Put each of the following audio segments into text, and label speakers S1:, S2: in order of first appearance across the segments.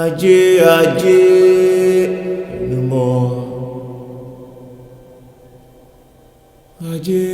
S1: ajé ni mo ajé.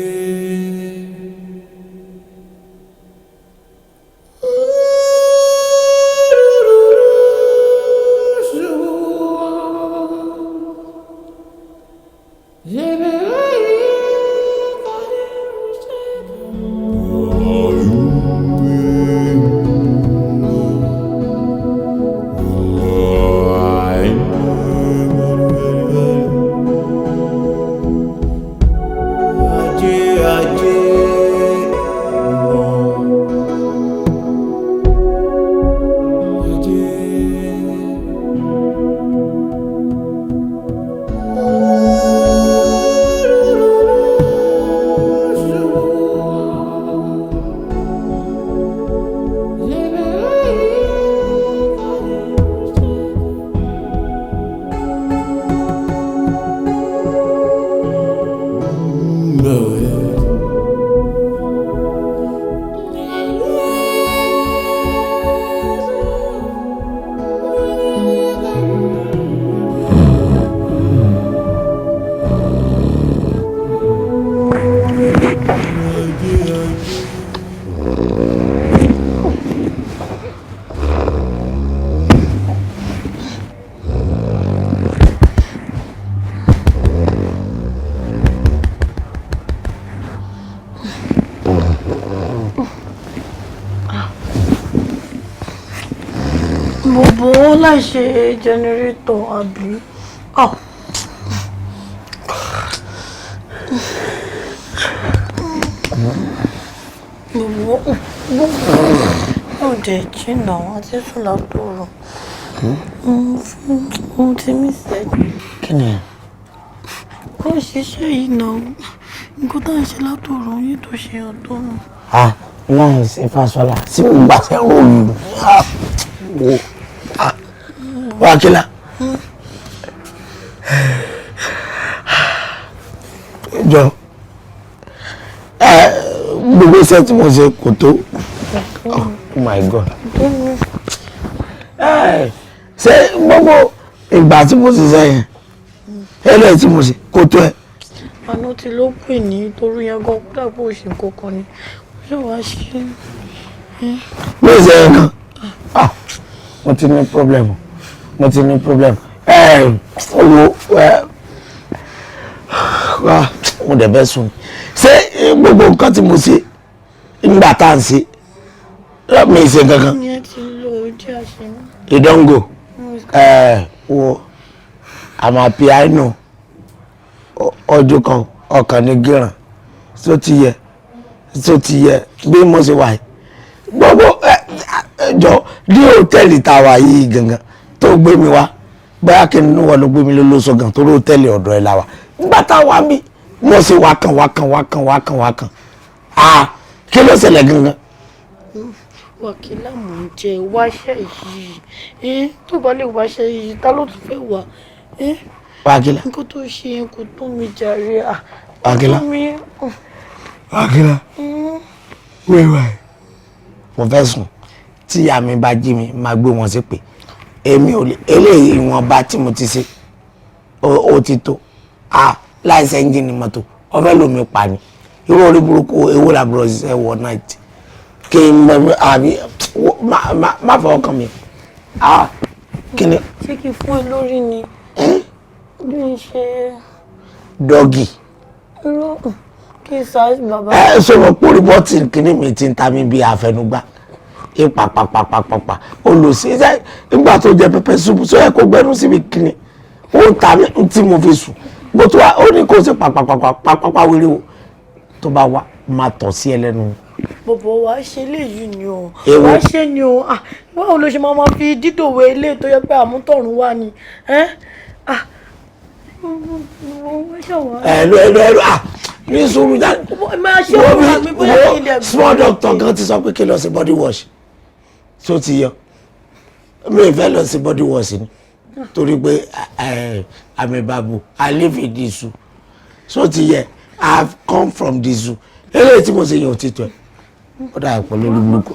S2: láì ṣe generator àbí. Ó dẹ̀ jìnnà àti sùn látòrò. Mo ti mí sẹ́yìn.
S3: Kí ni?
S2: Ó ṣiṣẹ́ yìí náà. Nǹkan tá à ń ṣe látòrò yìí tó ṣe ọ̀tọ̀ nù.
S3: Láì ṣe fásọlá sí mo gbà fẹ́ ròyìn. Wákìlá. Jọ gbogbo iṣẹ́ tí mo ṣe kò tó. Oh my God. Ṣé gbogbo ìgbà tí mo ṣiṣẹ́ yẹn ẹlẹ́yìn tí mo ṣe kò tó ẹ.
S2: Àná tí ló pè ní torí yẹn gan dàpọ̀ òṣì kankan ni ṣé wàá ṣe.
S3: Bí ìṣe yẹn kan mo ti ní problem. Owó mo dẹ̀ bẹ́ sùn. Ṣé gbogbo nǹkan tí mo ṣe nígbà tá à ń ṣe mi ṣe kankan.
S2: Ìyẹn ti lọ ojú àṣẹ náà.
S3: Ìdánwò wo àmà piano ọdún kan ọkàn ní gíràn tó ti yẹ bí mo ṣe wà yìí gbogbo jọ ní hòtẹ́ẹ̀lì tàwa yìí gangan tó gbé mi wá bóyá kí n wọ́n ló gbé mi lólóso gan tó hòtẹ́ẹ̀lì ọ̀dọ̀ ẹ̀ la wà nígbà táwa mi mo ṣe wákàn kí ló ṣẹlẹ̀ gangan.
S2: Wákìlá mò ń jẹ wáṣẹ yìí tó bá lè wáṣẹ yìí ta ló tún fẹ́ wà.
S3: Wákìlá.
S2: Nǹkan tó ṣe yẹn kò tó mi jàre.
S3: Wákìlá. Wákìlá. wíwá mo fẹ́ sùn tí ìyá mi bá jí mi máa gbé wọn sí pé èmi ò lè eléyìí ìwọ̀nba tí mo ti ṣe ó ti tó láìsẹ̀ ẹ́ńjìnì mọ́tò ọ̀fẹ́ lomi pa ni irú orí burúkú ewó làbúrò ṣiṣẹ́ wọ náìtì kí n bẹ àbí má fọwọ́ kàn mí kí ni.
S2: ṣé kí n fún ẹ lórí ni bí n ṣe.
S3: dọ́gì.
S2: irọ́ kí n sáré bàbá.
S3: sọ̀rọ̀ pórí bọ́tì kìíní mi ti ń ta mi bí àfẹnugbá pàpàpàpàpàpà olùsíṣẹ́ nígbà tó jẹ pẹpẹ súpù sọ yẹ kó gbẹnu síbi kìíní ó ń ta mi tí mo fi sùn bó tó wá ó ní kó ṣe pàpàpàpàpàpà wéré o tó bá wá máa tọ̀ sí ẹ lẹ́nu.
S2: bọ̀bọ̀ wàá ṣe léyìí ni o wàá ṣe ni o báwo ló ṣe máa fi dídòwe ilé tó yẹ pé àmútọ̀run wá ni ní sùúrù jáde
S3: small doctor kan ti sọ pé kí lọ sí body wash tó ti yọ mi ò fẹ́ lọ sí body wash ni torí pé àmì babu I live in the zoo so ti yẹ I have come from the zoo eléyìí tí mo ṣe yàn òtítọ́ ẹ̀ ó dà pọ̀ lórí burúkú.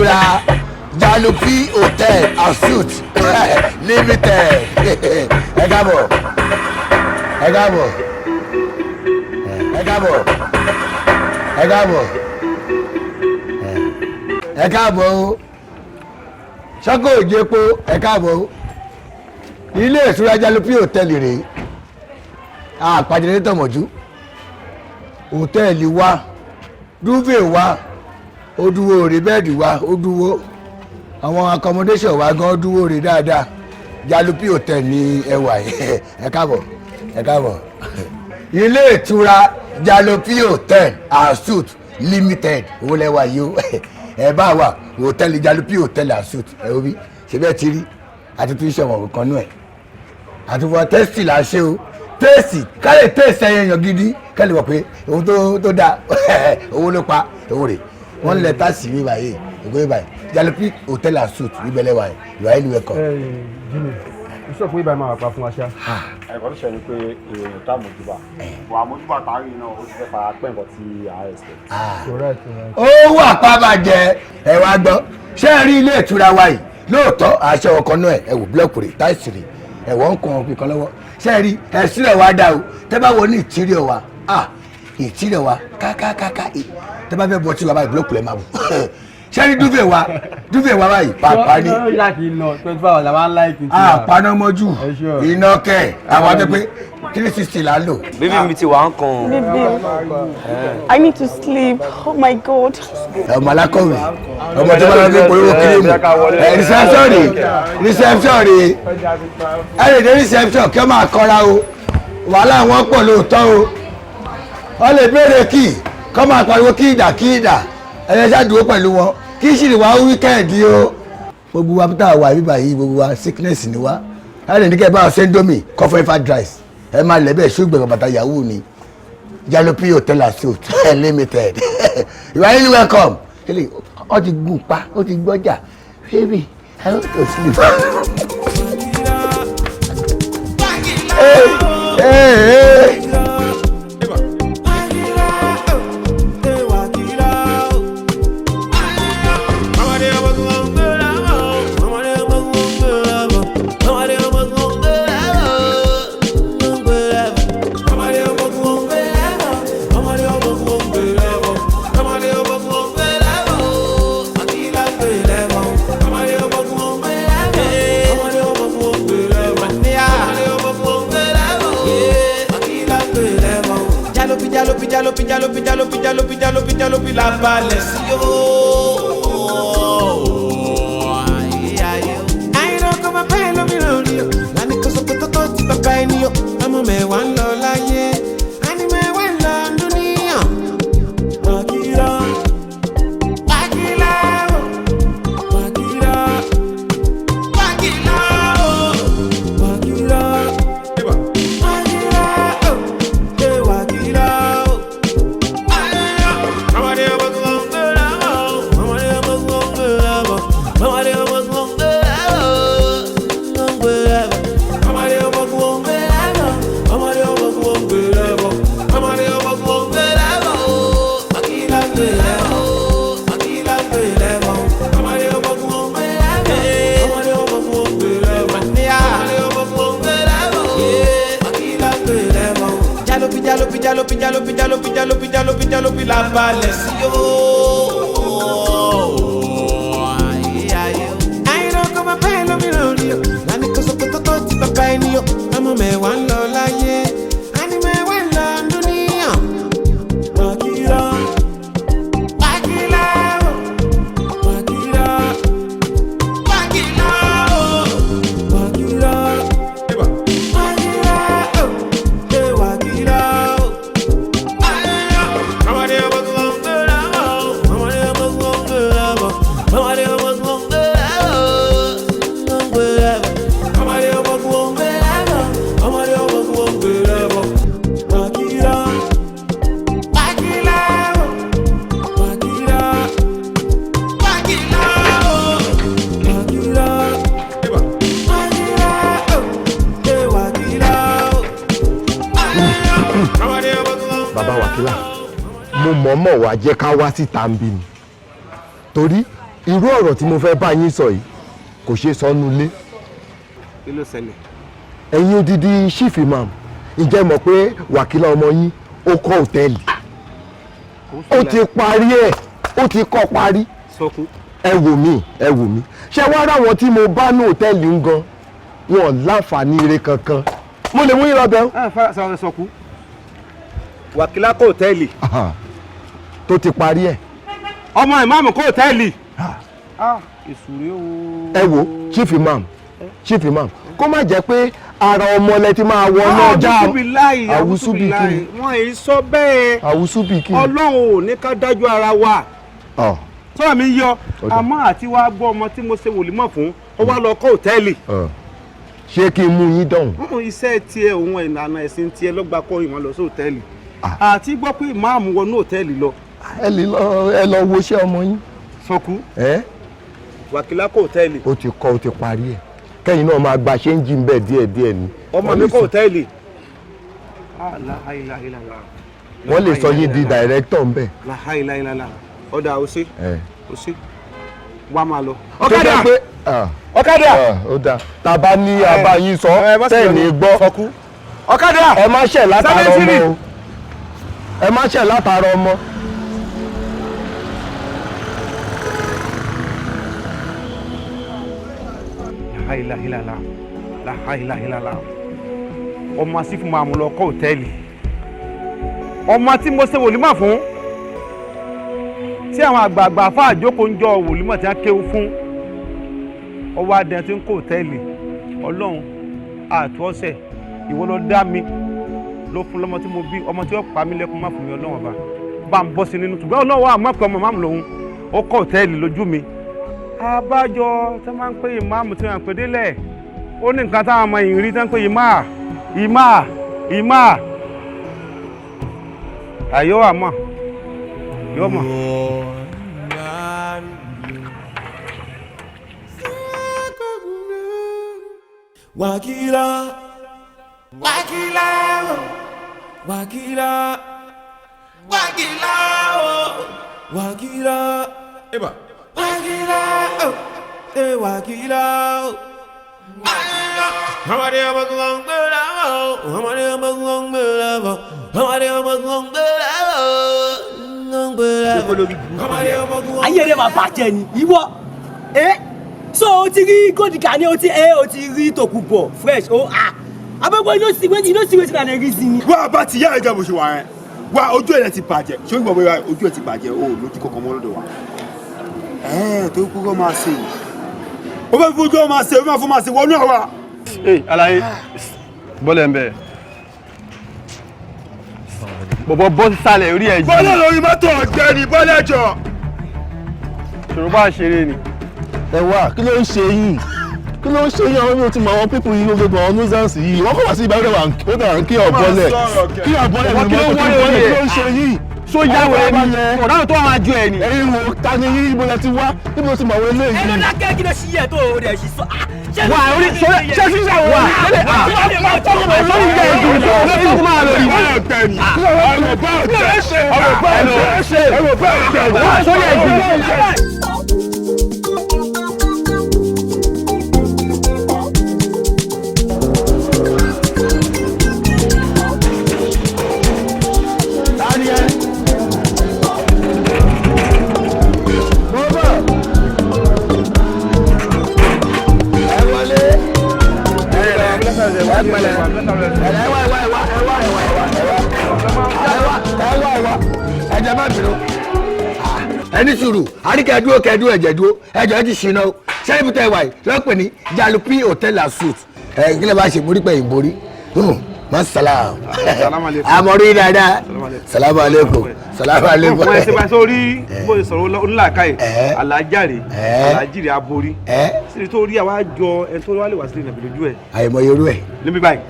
S3: ìtura Jalupi Hotel and Suites Limited. Ẹ káàbọ̀. Ẹ káàbọ̀. Ẹ káàbọ̀. Ẹ káàbọ̀. Ẹ káàbọ̀ o. Ṣọ́kò òjèpo ẹ káàbọ̀ o. Ilé ìtura Jalupi Hotel rèé. Àpàdé tọ̀mọ̀jú. Hòtẹ́ẹ̀lì wa, dúvè wa, ó dúró rè bẹ́ẹ̀dì wa, ó dúró. Àwọn accommodation wa gan dúró rè dáadáa. Jalupi Hotel ní ẹwà yẹn. Ẹ káàbọ̀. Ẹ káàbọ̀. Ilé ìtura Jalupi Hotel and Suites Limited owó lẹ́wà yìí o. Ẹ bá wà hòtẹ́ẹ̀lì Jalupi Hotel and Suites ẹ obi ṣe bẹ́ẹ̀ ti rí àti tún iṣẹ́ wọn kan nú ẹ̀. Àti fún tẹ́sítì là ń ṣe o. Tẹ́sítì kálẹ̀ tẹ́sítì ẹyẹyàn gidi kálẹ̀ wọ̀ pé ohun tó dáa owó ló pa owó rẹ̀. Wọ́n lẹ táàsì mi báyìí ìgbé báyìí Jalupi Hotel and Suites ìbẹ̀lẹ̀ wáyé you are anywhere come.
S4: Jimmy iṣẹ́ òpin ìbámu àpá fún aṣá.
S5: Ẹ̀kọ́ tó ṣe ni pé ìròyìn tá àmójúbà wà àmójúbà tààrí náà ó ti fẹ́ fara pẹ́ nǹkan tí a expect.
S3: Ó wà pàbàjẹ́ ẹ wá gbọ́ ṣé ẹ rí ilé ìtura wa yìí lóòótọ́ àṣẹ ọkàn náà ẹ wò búlọ́ọ̀kù rẹ̀ táìsì rẹ̀ ẹ wọ́n ń kan òpin kan lọ́wọ́ ṣé ẹ rí ẹ sílẹ̀ wá dá o tẹ́ bá wọ ní ìtìrẹ̀ wa ìtìrẹ̀ wa kákákáká tẹ́ bá fẹ́ bọ́ tí wa báyìí búlọ́ọ̀kù rẹ̀ máa bù sẹ́ni dúfẹ́ wa báyìí pàápàá ní. Àpáná mọ́jú iná kẹ̀ àwọn àti pé 360 là ń lò.
S1: Baby mi ti wà ń kan.
S6: Baby, I need to sleep. Oh my God.
S3: Ọmọ alákọ̀wé ọmọ tó bá lọ sí polówó kírìmù reception rè ẹ lè dé reception kí ọ máa kọ́ra o wàhálà wọn pọ̀ lóòótọ́ o ọ lè béèrè kí kọ́ máa pariwo kí ìdà ẹ̀yẹ ṣáàdúró pẹ̀lú wọn kí sì ní wá wíkẹ́ẹ̀dì o. Gbogbo wa tá a wà bíbá yìí gbogbo wa sickness ni wa ẹ lè ní kẹ́ ẹ bá ọ sẹ́ńdọ́mì kọ́fọ́ ifá dries ẹ máa lẹ̀ bẹ́ẹ̀ ṣùgbọ́n bàtà yahoo ni Jalupi Hotel and Suites Limited you are really welcome. Ó ti gùn pa ó ti gbọ́jà baby I want to sleep. Hey.
S7: Jalupi la balẹ̀ sí o. Àìrọ̀ kọ́ máa bẹ́ẹ̀ lómìnira rí o. Lánìí kó sọ́kòtò tó ti bàbá ẹni o. Ọmọ mẹ́wàá ń lọ láyé. Àní mẹ́wàá ń lọ dúníyàn. Wàkìrọ̀ wàkìrọ̀ wàkìrọ̀ wàkìrọ̀ Jalupi la balẹ̀ sí o. Àìrọ̀ kọ́ máa bẹ́ẹ̀ lómìnira rí o. Lánìí kó sọ́kòtò tó ti bàbá ẹni o. Ọmọ mẹ́wàá ń lọ láyé. Àní mẹ́wàá ń lọ dúníyàn. Wàkìrọ̀ wàkìrọ̀ wàkìrọ̀ wàkìrọ̀
S4: mo mọ̀ọ́mọ̀ wá jẹ́ ká wá síta ń bí ni torí
S8: irú ọ̀rọ̀ tí mo fẹ́ bá yín sọ yìí kò ṣeé sọ nulẹ̀.
S4: kí ló ṣẹlẹ̀?
S8: ẹ̀yin odidi chief imam ǹjẹ́ mọ̀ pé wàkílà ọmọ yín ó kọ́ hòtẹ́ẹ̀lì ó ti parí ẹ̀ ó ti kọ́ parí.
S4: sọkú.
S8: ẹ wò mí ṣé wàá ráwọn tí mo bá ní hòtẹ́ẹ̀lì ń gan wọn láǹfààní ire kankan mo lè mú yín lọ bẹ́ẹ̀.
S4: sọkú. wàkílà kọ́ hòtẹ́ẹ̀lì.
S8: tó ti parí ẹ̀.
S4: ọmọ ìmáàmù kọ́ hòtẹ́ẹ̀lì. ìsúrí o.
S8: ẹ wo chief imam kó má jẹ́ pé ara ọmọ lẹ ti máa wọ náà já
S4: àwùsùbí kí wọ́n èyí sọ bẹ́ẹ̀
S8: àwùsùbí kí
S4: ọlọ́run ò ní ká dájú ara wa sọ́wọ́n mi yọ àmọ́ àti wá gbọ́ ọmọ tí mo ṣe wòlímọ̀ fún ó wá lọ kọ́ hòtẹ́ẹ̀lì.
S8: ṣé kí n mú yín dọ̀hún.
S4: iṣẹ́ tiẹ̀ òun ìlànà ẹ̀sìn tiẹ̀ ló gba kọ́ ìmọ̀ lọ sí hòtẹ́ẹ̀lì àti gbọ́ pé ìmáàmù wọnú hòtẹ́ẹ̀lì lọ.
S8: ẹ lọ wo iṣẹ́ ọmọ yín.
S4: sọkú wàkílà kọ́ hòtẹ́ẹ̀lì.
S8: ó ti kọ́ ó ti parí ẹ̀ kẹ́yìn náà máa gba ṣéǹjì ń bẹ̀ díẹ̀díẹ̀ ni.
S4: ọmọ mi kọ́ hòtẹ́ẹ̀lì.
S8: wọ́n lè sọ yín di director ń bẹ̀.
S4: ọ̀dà òsè wá máa lọ.
S8: ọ̀kadà ó dáa tàbá ní abá yín sọ tẹ́ẹ̀ni gbọ́
S4: ọ̀kadà
S8: ẹ má ṣẹ̀ látara ọmọ o ẹ má ṣẹ̀ látara ọmọ.
S4: láhàíláhìlá ọmọ asífún máa mú lọ kọ́ hòtẹ́ẹ̀lì ọmọ tí mo ṣe wòlímọ̀ fún tí àwọn àgbààgbà fáàjókòó ń jọ wòlímọ̀ tí wọ́n kéwú fún ọwọ́ adẹ tí ń kọ́ hòtẹ́ẹ̀lì ọlọ́run àtúọ̀sẹ̀ ìwọ ló dá mi ló fún lọ́mọ tí mo bí ọmọ tí ó pa mí lẹ́kún má fún mi ọlọ́run ọba bá ń bọ́ sí nínú ṣùgbọ́n ọlọ́run wà mọ́pẹ́ ọmọ máàmù lòun ó kọ́ hòtẹ́ẹ̀lì lójú mi abájọ tí wọ́n máa ń pè ìmáàmù tí wọ́n pè délẹ̀ ó ní nǹkan táwọn ọmọ ìrìn tí wọ́n pè ìmá àyọ̀ àmọ́ yọ̀ mọ̀.
S7: Wakila, wakila, wakila, wakila, wakila, eba, wakila, wakila. Hamaरे अमगंग बेलावो, हमारे अमगंग बेलावो, हमारे अमगंग बेलावो, गंग बेलावो, हमारे अमगंग.
S9: Ayé rẹ̀ máa bàjẹ́ ni ìwọ so o ti rí kódìkà ni o ti rí tòkùbọ̀ fresh abẹ́gbẹ́ inú sí wetin na reason ni.
S5: wá bá ti yá ẹja bó ṣe wà yẹn wá ojú ẹ̀ ti bàjẹ́ ṣé ìgbà bóyá ojú ẹ̀ ti bàjẹ́ o lójú kankan mọ́ lọ́dọ̀ wa tó kúkọ́ máa ṣe o fẹ́ fojú ọ máa ṣe o máa fún máa ṣe wọnú àwa.
S4: Alaye bọ́lẹ̀ ń bẹ̀ bọ̀bọ̀ bọ́ sísàlẹ̀ orí ẹ̀ yìí.
S5: bọ́lẹ̀ lórí mọ́tò ọ̀gbẹ́ni bọ́lẹ̀ jọ.
S4: ṣòro bá ṣeré ni.
S8: ẹ wá kí ló ń ṣe yín àwọn yóò ti mọ àwọn pípọ̀ yìí gbogbo àwọn nuisance yìí wọ́n kọ́ wá sí ìbáwí rẹ̀ wà kí ọ̀bọ̀lẹ̀ kí ọ̀bọ̀lẹ̀
S4: kí ló ń ṣe yìí so yàwó ẹni ọ̀daràn tó máa ju ẹni.
S8: ẹ̀yin wo ta ni yín ibo lẹ ti wá ibo lẹ ti mọ̀ àwọn eléyìí.
S9: ẹ ló dákẹ́ kí ló ṣí ẹ̀ tó o rẹ̀ ṣí sọ.
S4: wà á rí ṣé sísà wà lẹ́lẹ̀ lórí ìjà ìdùnnú tó lórí ìdùnnú máa lórí.
S3: ẹjẹ má bínú ẹni sùúrù àríkẹ́dúró kẹ́dúró ẹ̀jẹ̀ dúró ẹjọ́ ẹ ti ṣìnà o sẹ́yìnbùtẹ́ ìwà yìí lọ́pẹ̀ ní Jalupi hotel and suite kílẹ̀ bá ṣe mórí pẹ̀ ìborí masalam amọ̀rí dáadáa salamu aleykum salamu aleykum.
S4: ọmọ ẹsẹ̀ bá sọ rí bó ṣe sọ̀rọ̀ onílàákàyè alájàre alájìrì aborí síbi tó rí àwa jọ ẹni tó wá lè wá sílẹ̀ nàbí lójú ẹ̀.
S3: àyèmọ̀ yorùbá ẹ̀.
S4: níbí báyìí.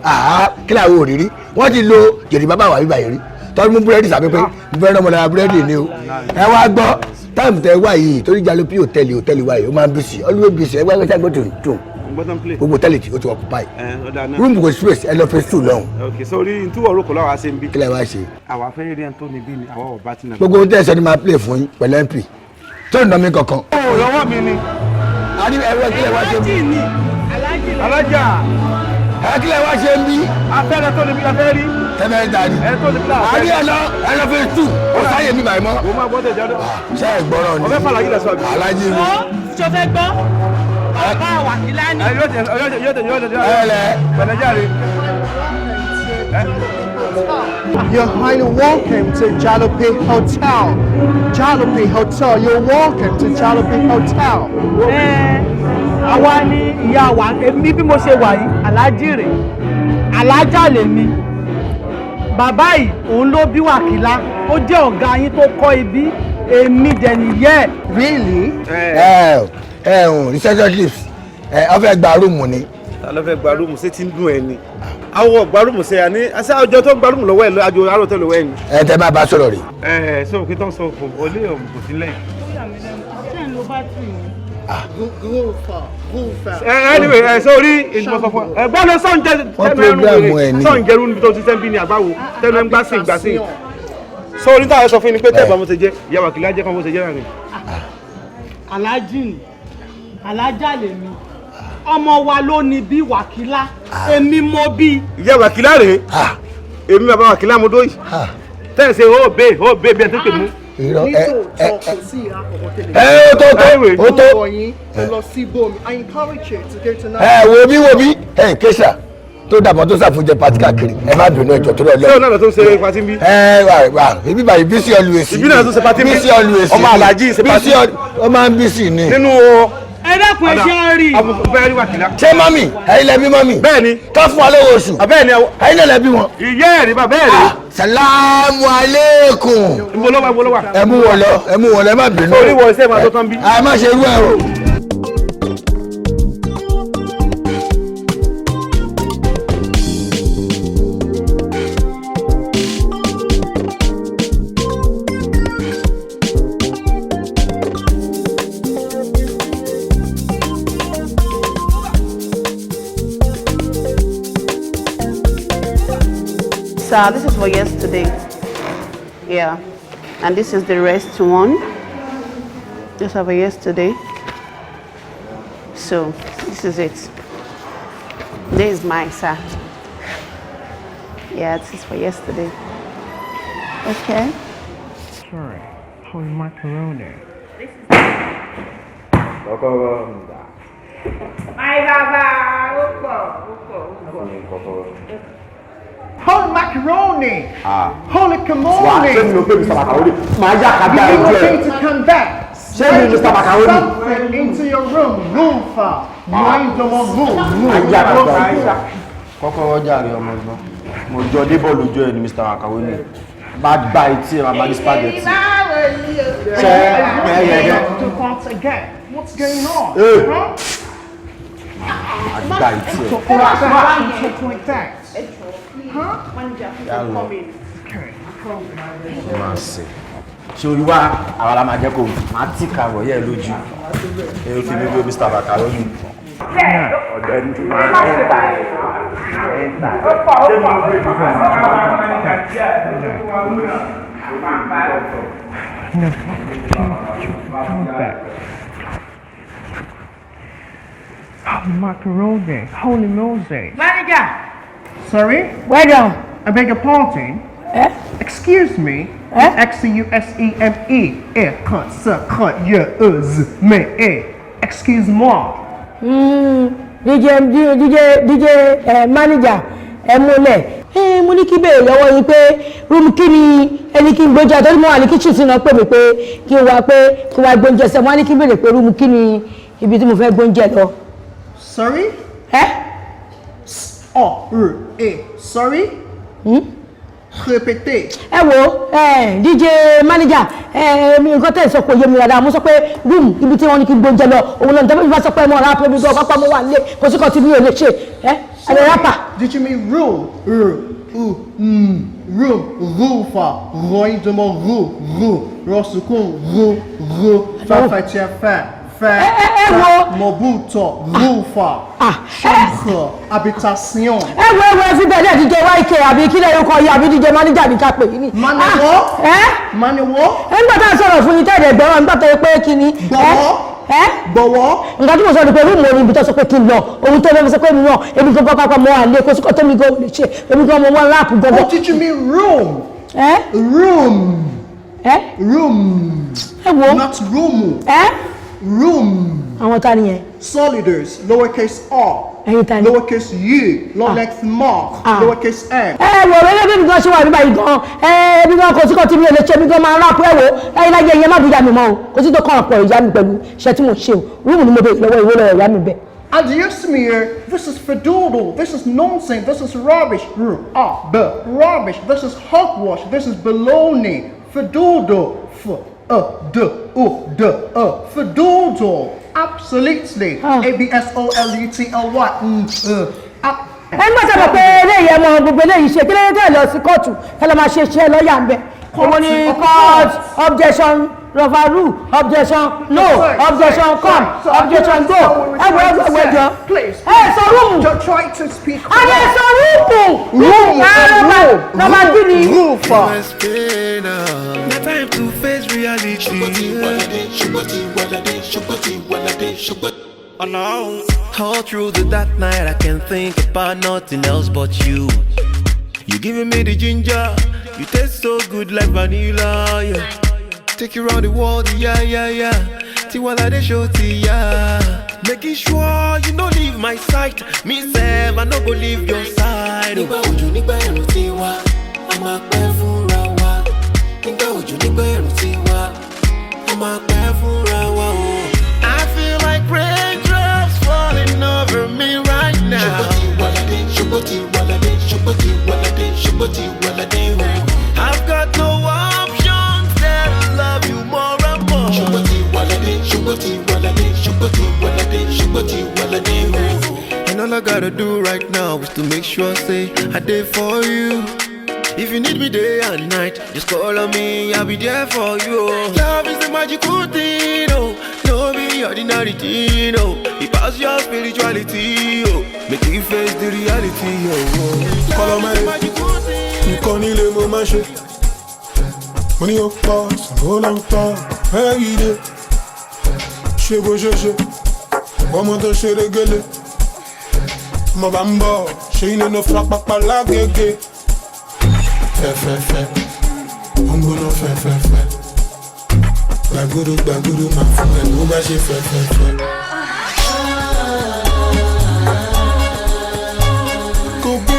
S3: kí làwọn ò rí rí wọ́n ti lo jèrè bàbá wà bíbá yìí rí tọ́jú mú búrẹ́dì sàbí pé búrẹ́dì ọmọ náà búrẹ́dì ni o ẹ wá gbọ́ táìmù tẹ wá yìí torí Jalupi hòtẹ́ẹ̀lì wá yìí ó máa ń bísí always bísí ẹgbẹ́ ẹgbẹ́ sẹ́gbẹ́ tó gbogbo hòtẹ́ẹ̀lì tí ó ti occupy room go space ẹ lọ fẹ́ sùn lọ́hùn.
S4: ok sori ntúwọ̀ orúkọ lọ́wọ́ ṣe ń bí.
S3: kílẹ̀ wá ṣe.
S4: àwa fẹ́ rí ẹni tó níbí ni àwa ọba ti nà.
S3: gbogbo ohun tẹ́ ẹ sọ ni máa play fún yín pẹ̀lú mp tó ń dán mi kankan.
S4: ó lọ́wọ́ mi ni.
S3: a ní ẹwọ́ kílẹ̀ wá ṣe bí.
S4: alájà.
S3: ẹ kílẹ̀ wá ṣe bí.
S4: afẹ́rẹ́ tó lè bí afẹ́ rí.
S3: tẹ́lẹ̀ ń darí.
S4: ẹ tó lè bí afẹ́ rí.
S3: a ní ẹ̀nà fi tù ó sáyé mi báyìí mọ́.
S4: o máa gbọ́dọ̀ jáde.
S3: ṣé ẹ gbọ́rọ̀ ni.
S4: ọbẹ̀ fàlàyé lẹ̀ sọ àbí.
S3: alájí mi.
S2: ṣo fẹ́ gbọ́ ọba wàkílá ni.
S10: You're highly welcome to Jalopy Hotel. Jalopy Hotel. You're welcome to Jalopy Hotel.
S9: Àwa ni ìyá wa, èmi bí mo ṣe wà yìí, Aláàjì rè, Aláàjà lèmi. Bàbá yìí, òun ló bí Wàkílá, ó jẹ́ ọ̀gá yín tó kọ́ ibi, èmi dẹ̀ nìyẹn.
S10: Really?
S3: Receptionist, ọ fẹ́ gba rúùmù ni.
S4: Ta ló fẹ́ gba rúùmù ṣé tí ń dùn ẹ ni. Àwọn gba rúùmù ṣe àní àṣà ọjọ́ tó gba rúùmù lọ́wọ́ ẹ̀ àjò àrò tó lọ́wọ́ ẹ̀ ni.
S3: Ẹ tẹ́ máa bá sọ̀rọ̀ rè.
S4: Ṣé òkè tó ń sọ kò wọlé ọ̀hún kò sí lẹ́yìn. Anyway, sorry, ìjọba sọ fún ẹ. Gbọ́dọ̀ sọ̀njẹrú níbi tó ti sẹ́ńbí ni àbáwo tẹ́lẹ̀ ń gbásìn. Sórí táwọn sọ fún ni pé tẹ́ẹ̀bà mo ṣe jẹ́ ìyá Wàkílá jẹ́ kan mo ṣe jẹ́ náà ni.
S9: Aláàjì ni, Aláàjà lèmi. Ọmọ wa ló ní bí Wàkílá, èmi mo bí.
S4: Ìyá Wàkílá rèé, èmi bàbá Wàkílá mo dóyè. Tẹ́ẹ̀sẹ̀ ó bẹ́ẹ̀ bí ẹ tó pè mú.
S10: Ó tó. I encourage you to go to now.
S3: Wo bí kéṣà tó dàbọ̀ tó sàfúnjẹ pàtí káàkiri ẹ má bínú ẹjọ́ tó rẹ̀ lọ.
S4: Ṣé o náà lọ tó ń ṣe pàtí ń bí?
S3: Wà ibi báyìí bísí always.
S4: Ibi náà tó ṣe pàtí ń bí?
S3: Bísí always.
S4: Ọmọ Aláàjì ṣe pàtí.
S3: Ó máa ń bísí ni.
S4: Nínú
S9: ẹ dákun ẹ jẹ́ rí.
S4: Bẹ́ẹ̀ rí Wàkílá.
S3: Ṣé mọ́mì ẹ̀yin lẹ bí mọ́mì?
S4: Bẹ́ẹ̀ni.
S3: Ká fún wa lówó oṣù.
S4: Bẹ́ẹ̀ni.
S3: Ẹ̀yin náà lẹ bí wọn.
S4: Ìyá ẹ̀rí bá bẹ́ẹ̀ rí.
S3: Salamu alaikum.
S4: Mo lọ́wọ́.
S3: Ẹ mú wọn lọ ẹ má bínú.
S4: Orí wọ iṣẹ́ máa tó tán bí.
S3: A má ṣe irú ẹ o.
S6: So this is for yesterday. Yeah. And this is the rest one. This is for yesterday. So this is it. This is mine, sir. Yeah, this is for yesterday. Okay.
S10: Sorry. Holy macaroni. Holy macaroni! Holy camoni! You were going to come back. Something into your room. Room for. Mind the room.
S1: Kọ́kọ́rọ́ jàre ọmọ ìgbọ́n. Mo jọ débọ̀ lójú ẹ̀ ní Mr. Macaroni. Bá gba etí ẹ̀ máa bá ní spaghetti.
S10: What's going on?
S1: Gba etí ẹ̀. Máa ṣe. Ṣé orí wá àwọn la máa jẹ́ kó máa tí kàwọ̀ yẹ́ lójú. Ẹ fi mi bí Mr. Macaroni. Ọ̀dọ́ ẹni tí máa ń bá ẹ̀.
S10: Holy macaroni, holy Moses.
S2: Manager.
S10: Sorry?
S2: Well done.
S10: I beg your pardon? Excuse me? Excuse-me? Cut, sir, cut, excuse moi.
S2: DJ manager múlẹ̀ mo ní kí bèrè lọ́wọ́ yín pé rúùmù kí ni ẹni kí n gbóúnjẹ àtọ́jú mọ́ wà ní kitchen sí náà pè mí pé kí n wá gbóúnjẹ sẹ́ wọ́n á ní kí n bèrè pé rúùmù kí ni ibi tí mo fẹ́ gbóúnjẹ lọ.
S10: Sorry? Sorry? Répétez.
S2: Ẹ wo DJ manager nǹkan tẹ̀ sọ pé yé mi rárá mo sọ pé room ibi tí wọ́n ní kí n gbóúnjẹ lọ òun náà nítorí bá sọ pé mo rà pé mi gan pápá mo wà nílé kò sí kan tí mi ò lè ṣe ẹ lè rápà.
S10: Did you mean room? Room fa roin de mon room rosukun fa Mobuto, Rufa, Chambre, Habitation.
S2: Fi bẹ̀rẹ̀ DJ YK àbí kílẹ̀ yóò kọ yí àbí DJ manager ní kápẹ́ yìí ni. Maniwo? Nígbà tá a sọ̀rọ̀ fún yín tẹ́lẹ̀ gbọ́rọ̀ nígbà tó yẹ pé kí ni. Gbọ̀wọ́? Nǹkan tí mo sọ ni pé rúùmù orin ibi tó sọ pé kí n lọ, ohun tó fẹ́ sọ pé mi náà, ebi tó bọ́ pápá mọ́ àlẹ́ kó síkọ́ tó mi gan lè ṣe, ebi gan mo wá láàpù gan.
S10: What did you mean room? Room. Room. Not room. Room.
S2: Àwọn ta ni yẹn?
S10: Solidars, lowercase r, lowercase u, lowercase mark, lowercase m.
S2: Wò wẹ́lẹ́ bí mi gan ṣe wà nígbà yìí gan, bí gan kò sí kan tí mi ò lè ṣe mi gan máa rápù ẹ̀wò láyé ẹ̀yẹ má bùjá mi mọ́ o, kò sí tó kàn pọ̀ ìyá mi pẹ̀lú iṣẹ́ tí mo ṣe o, rúùmù ni mo bèèrè lọ́wọ́ ìwé lọ́wọ́ ìyá mi bẹ́ẹ̀.
S10: And yes, Mir, this is fedoodle, this is nonsense, this is rubbish, rubbish, this is hogwash, this is baloney, fedoodle, fedoodle, absolutely, ABSOLUTLY.
S2: Ẹgbẹ́ sọ̀rọ̀ pé eléyìí ẹmọ gbogbo eléyìí ṣe kí lóyún tẹ́ lọ sí kóòtù ẹ lọ máa ṣe iṣẹ́ lọ́ọ̀yà ń bẹ̀. Òun ni court objection referee objection no objection come objection go. Ẹjọ́. Sọ rúùmù.
S10: Try to speak.
S2: Sọ rúùmù. Nọ́mbà kìíní.
S7: No time to face reality. All through the dark night, I can't think about nothing else but you. You giving me the ginger, you taste so good like vanilla, yeah. Take you around the world, yeah. Tiwa de shoti, yeah. Making sure you don't leave my sight. Me say, I no go leave your side. Nígbà òjò nígbà ẹ̀rùn Tiwa, a máa pẹ́ fúnra wa. Nígbà òjò nígbà ẹ̀rùn Tiwa, a máa pẹ́ fúnra wa. I feel like raindrops falling over me right now. I've got no options that I love you more and more. And all I gotta do right now is to make sure say I did for you. If you need me day and night, just call on me, I'll be there for you. Love is the magical thing, oh. No be ordinary thing, oh. It pass your spirituality, oh. Make you face the reality, oh.
S11: Call on me, you can't even move my shit. When you pass, hold on, hey, you do. Shit, one more to shit again. My bamba, she ain't no flap, papa, la gege. Fe. I'm gonna fe. Baguru, my friend, no bashi fe. Go be,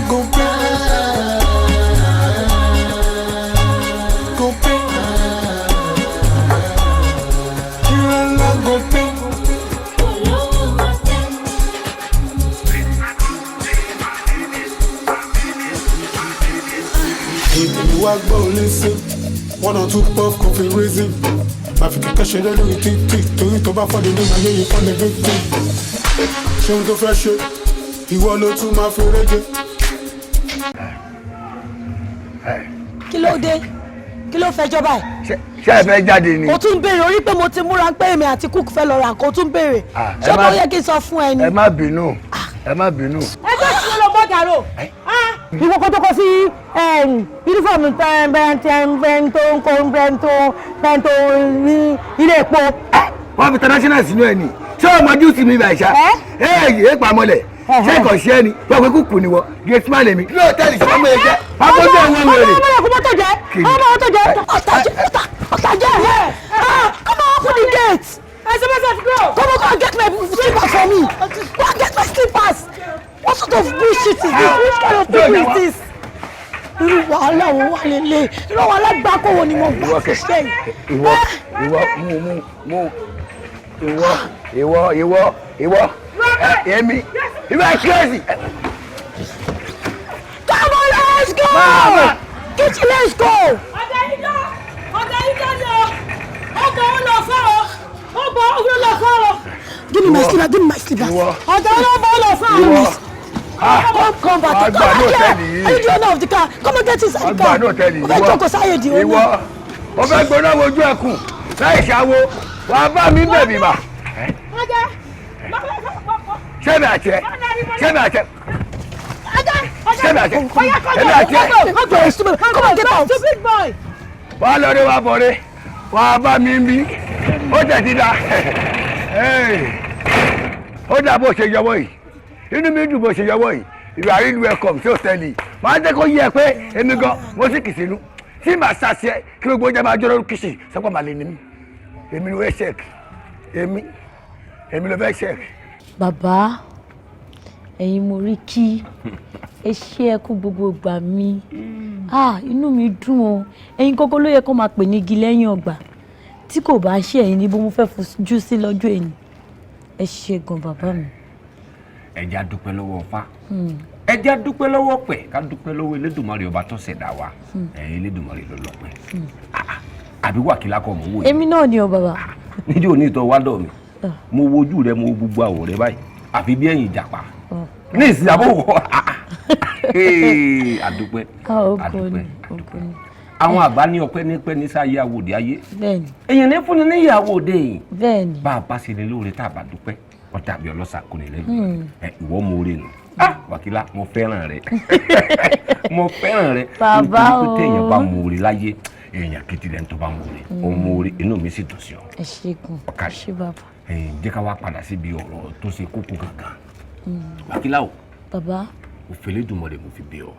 S11: go be. I go listen, 1 or 2 puff coffee raising. I think I should do it, to it over for the name, I hear you from the victim. Show the fresh shit, he want to my favorite.
S2: Kí ló dé? Kí ló fẹ́ jọba ẹ̀?
S3: Ṣé ẹ fẹ́ jáde ni?
S2: Mo tún béèrè orí pé mo ti múra pé èmi àti Cook fẹ́ lọ ra nǹkan, o tún béèrè. Ṣé mo yẹ kí n sọ fún ẹ ni?
S3: Ẹ má bínú.
S2: Ẹgbẹ́ tí ló bọ́ gàrò. Ìwọ kó tó kọ sí uniform pẹ́ntó ní ilé epo.
S3: Wọ́n fi international sínú ẹ̀ ni. Ṣé ọmọ júùsì mi bàṣà? Ẹ pàmọ́lẹ̀. Ṣé kò ṣe é ni? Wọ́n pe Kúkú ni wọ́n. Gate man lèmi. Kí ló tẹ́lẹ̀ sí ọmọ ẹ̀jẹ̀? Ọmọ tó ń wọ́n wẹ̀rẹ̀.
S2: Ọmọ tó jẹ́. Ọ̀tàjẹ́. Come on, open the gate. Come on, get my slippers for me. Go and get my slippers. What sort of bullshit is this? Which kind of thing is this? Irú wàhálà wo wà lélẹ̀? Irú wàhálà gbákòwò ni mo gbà fi ṣe yìí.
S3: Ìwọ. Èmi. You are crazy.
S2: Come on, let's go.
S3: Mama.
S2: Kitchen, let's go.
S9: Ọ̀gá yìí lọ fọ́ ọ. Ọgbà lọ fọ́ ọ.
S2: Give me my slippers. Ọ̀gá lọ fọ́ ọ. Come back. Are you the owner of the car? Come and get inside the car. Okay, Joko Sayedi.
S3: Ìwọ.
S12: o fẹ́ gbóná wojú ẹkùn láì ṣàwo wàá bá mi bẹ̀bì mà. ṣẹ́mi àṣẹ ṣẹ́mi àṣẹ ṣẹ́mi àṣẹ ṣẹ́mi àṣẹ. wàá lọ rí wa bọ̀ rí wàá bá mi bí ó tẹ̀ ti da ó dà bó ṣe yọwọ́ yìí inú mi dùn bó ṣe yọwọ́ yìí you are really welcome sí hòtẹ́ẹ̀lì màá jẹ́ kó yẹ pé èmi gan mo sì kì sínú tí màá ṣàṣẹ kí gbogbo ọjà máa jọ́rọ́ kìsì sọ́kọ̀ màá lè ní mi èmi ló fẹ́ ṣẹ́ẹ̀kì èmi ló fẹ́ ṣẹ́ẹ̀kì.
S13: bàbá ẹ̀yin mo rí kí ẹ ṣe ẹ kú gbogbo ìgbà mi inú mi dùn o ẹ̀yin kọ́kọ́ ló yẹ kó máa pè ní igi lẹ́yìn ọgbà tí kò bá ṣe ẹ̀yin níbo mo fẹ́ fojú sí lọ́jọ́ ẹ̀yìn ẹ ṣe gan bàbá mi.
S12: ẹ jẹ́ a dúpẹ́ lọ́wọ́ Ọ̀fà ẹ jẹ́ a dúpẹ́ lọ́wọ́ Ọ̀pẹ ká dúpẹ́ lọ́wọ́ Elédùmarè ọba tó ṣẹ̀dá wa Elédùmarè ló lọ́pẹ́ àbí Wàkílà kọ́ mo wò yìí.
S13: èmi náà ni o bàbá.
S12: níjẹ́ òní ìtọ́ wádọ̀ mi mo wojú rẹ mo wo gbogbo àwọ̀ rẹ báyìí àfi bí ẹ̀yìn ìjàpá ní ìsìn àbọ̀wọ̀ àdúpẹ́ àdúpẹ́ àwọn àgbà ní ọpẹ́ ní pẹ́ ní sáyé àwòdì ayé èyàn ní fúnni ní ìyàwó òde yìí bá a bá ṣe ní lóore tá a bá dúpẹ́ ọ̀tá àbí ọlọ́sà kò ní lẹ́yìn ìwọ mo rí nu Wàkílà mo fẹ́ràn rẹ mo fẹ́ràn rẹ
S13: bàbá o
S12: nítorí pé téèyàn bá mo rí láyé èèyàn kìtì lẹ́nu tó bá mo rí o mo rí inú mi sì dùn sí ọ.
S13: ẹ ṣe gan ẹ ṣe bàbá.
S12: jẹ́ ká wá padà síbi ọ̀rọ̀ tó ṣe kókó gangan Wàkílà o
S13: bàbá
S12: òfèlè dùnmọ̀rẹ́ mo fi bẹ̀ ọ́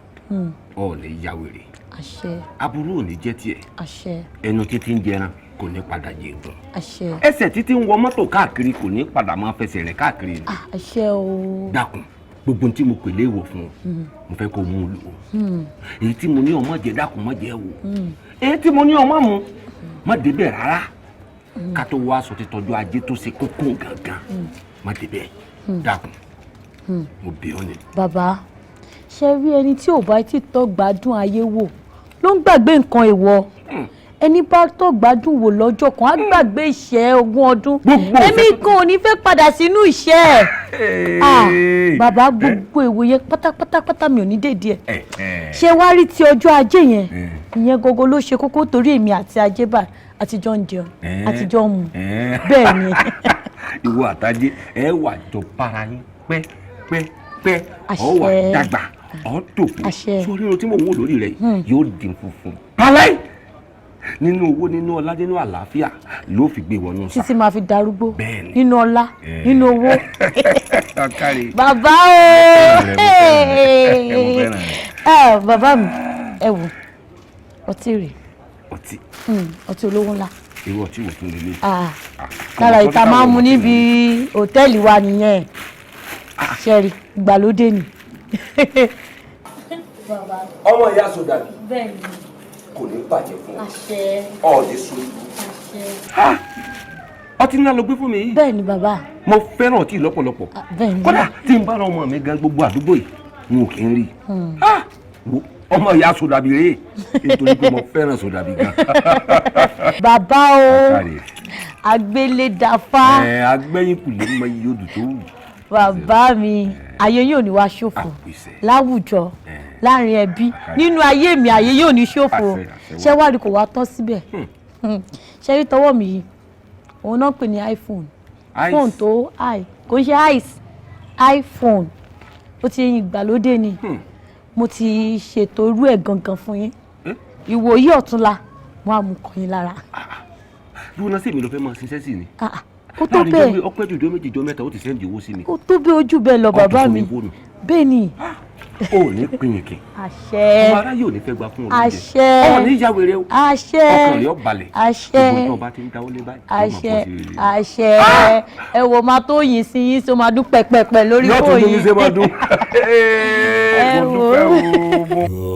S12: ọ̀ ní yáwèrè
S13: àṣẹ
S12: aburú ò ní jẹ́ tiẹ̀
S13: àṣẹ
S12: ẹnu títí ń jẹran kò ní padà jẹ nǹkan
S13: àṣẹ
S12: ẹsẹ̀ títí ń wọ mọ́tò káàkiri kò ní padà máa fẹsẹ̀ rẹ̀ káàkiri ni.
S13: àṣẹ o.
S12: dákun gbogbo tí mo pèlè wọ̀ fún ọ mo fẹ́ kó mú un lò ó èyí tí mo ní ọmọ jẹ dákun má jẹ wò èyí tí mo ní ọmọ mu má débẹ̀ rárá ká tó wá aṣọ títọ́jú ajé tó ṣe kókó gangan má débẹ̀ dákun mo bẹ̀ ọ́ ni.
S13: bàbá ṣe rí ẹni tí ò bá ti tọ́ gbádùn ayé wò ló ń gbàgbé nǹkan èèwọ̀ ẹni bá tọ́ gbádùn wò lọ́jọ́ kan á gbàgbé ìṣẹ́ ogún ọdún èmi kan ò ní fẹ́ padà sínú ìṣẹ́ bàbá gbogbo èwo yẹn pátápátá mi ò ní dèdí ẹ̀ ṣé wá rí ti ọjọ́ ajé yẹn ìyẹn gógó ló ṣe kókó torí èmi àti ajé bá àtijọ́ ń jẹun àtijọ́ ń mu bẹ́ẹ̀ ni.
S12: ìwọ àtàjẹ ẹ wà jọ para yín pẹ́ ọ wà dàgbà ọ tòkù sórí irun tí mò ń wò lórí rẹ yóò dín funfun pálẹ̀ nínú owó nínú ọlá nínú àlàáfíà ló fi gbé wọnú sá
S13: títí máa fi darúgbó nínú ọlá nínú owó bàbá o bàbá mi ẹ wò ọtí rè ọtí olówó ńlá
S12: irú ọtí wò tún lè lé
S13: lára ìta máa ń mu níbi hòtẹ́ẹ̀lì wa nìyẹn ṣẹ́rí ìgbàlódé ni.
S12: ọmọ ìyá sọdàbí
S13: bẹ́ẹ̀ni
S12: kò ní bàjẹ́ fún
S13: ọ
S12: ọ̀ọ́dẹ sórí. ọtí ńlá ló gbé fún mi yìí.
S13: bẹ́ẹ̀ni bàbá.
S12: mo fẹ́ràn ọtí lọ́pọ̀lọpọ̀ kódà tí n bá rán ọmọ mi gan gbogbo àdúgbò yìí n ò kí ń rí ọmọ ìyá sọdàbí rèé nítorí pé mo fẹ́ràn sọdàbí gan.
S13: bàbá o agbélédàfá.
S12: agbẹ́yìn kùlé mọ iye odò tó wù.
S13: bàbá mi ayé yóò ní wá ṣòfò láwùjọ láàrin ẹbí nínú ayé mi ayé yóò ní ṣòfò ṣé wàá rí kò wá tán síbẹ̀ ṣé rí tọwọ́ mi yìí òun náà pè ní iPhone fóònù tó kò ń ṣe iPhone ó ti yẹn ìgbàlódé ni mo ti ṣètò irú ẹ̀ gangan fún yín ìwòyí ọ̀túnla wọn á mú kàn yín lára.
S12: bí wọn náà sì mi ló fẹ́ máa ṣiṣẹ́ sí ni.
S13: ó tó bẹ́ẹ̀
S12: ọpẹ́ jùjọ méjì jọ mẹ́ta ó ti sẹ́ndì owó sí mi.
S13: ó tó bẹ́ẹ̀ ojú bẹ́ẹ̀ lọ bàbá mi bẹ́ẹ̀ ni.
S12: o ò ní pinyìnkì.
S13: àṣẹ
S12: ọmọ aráyé ò ní fẹ́ gba fún olóúnjẹ.
S13: àṣẹ
S12: ọmọ ní ìyá wèrè o.
S13: àṣẹ
S12: ọkàn rẹ̀ ó balẹ̀.
S13: àṣẹ
S12: gbogbo tó bá ti ń dáwọ́ lé báyìí.
S13: àṣẹ àṣẹ ẹ wò máa tó yìn sí yín tó máa dún pẹ̀pẹ̀pẹ̀ lórí fóònù yìí.
S12: yóò tún ní ṣe máa dún.
S13: ẹ wò